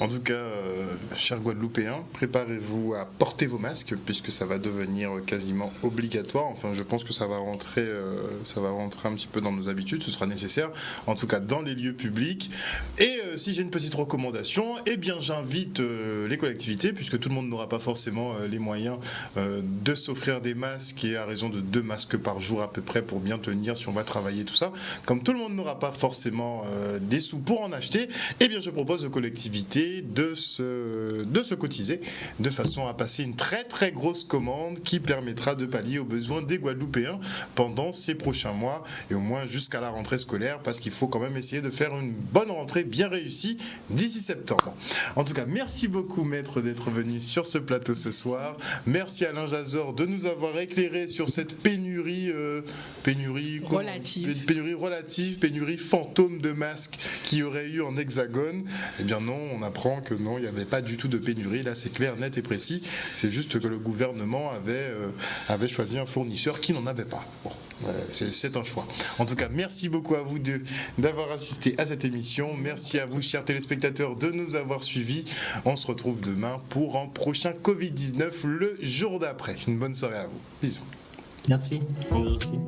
En tout cas, chers Guadeloupéens, préparez-vous à porter vos masques puisque ça va devenir quasiment obligatoire. Enfin, je pense que ça va rentrer un petit peu dans nos habitudes. Ce sera nécessaire, en tout cas dans les lieux publics. Et si j'ai une petite recommandation, eh bien, j'invite les collectivités, puisque tout le monde n'aura pas forcément les moyens de s'offrir des masques et à raison de 2 masques par jour à peu près pour bien tenir si on va travailler tout ça. Comme tout le monde n'aura pas forcément des sous pour en acheter, eh bien, je propose aux collectivités et de se cotiser de façon à passer une très très grosse commande qui permettra de pallier aux besoins des Guadeloupéens pendant ces prochains mois et au moins jusqu'à la rentrée scolaire, parce qu'il faut quand même essayer de faire une bonne rentrée bien réussie d'ici septembre. En tout cas, merci beaucoup Maître d'être venu sur ce plateau ce soir. Merci Alain Jazor de nous avoir éclairé sur cette pénurie relative, pénurie fantôme de masques qu'il y aurait eu en Hexagone. Eh bien non, on apprend que non, il n'y avait pas du tout de pénurie. Là, c'est clair, net et précis. C'est juste que le gouvernement avait choisi un fournisseur qui n'en avait pas. Bon, c'est un choix. En tout cas, merci beaucoup à vous deux d'avoir assisté à cette émission. Merci à vous, chers téléspectateurs, de nous avoir suivis. On se retrouve demain pour un prochain Covid-19 le jour d'après. Une bonne soirée à vous. Bisous. Merci. Vous aussi.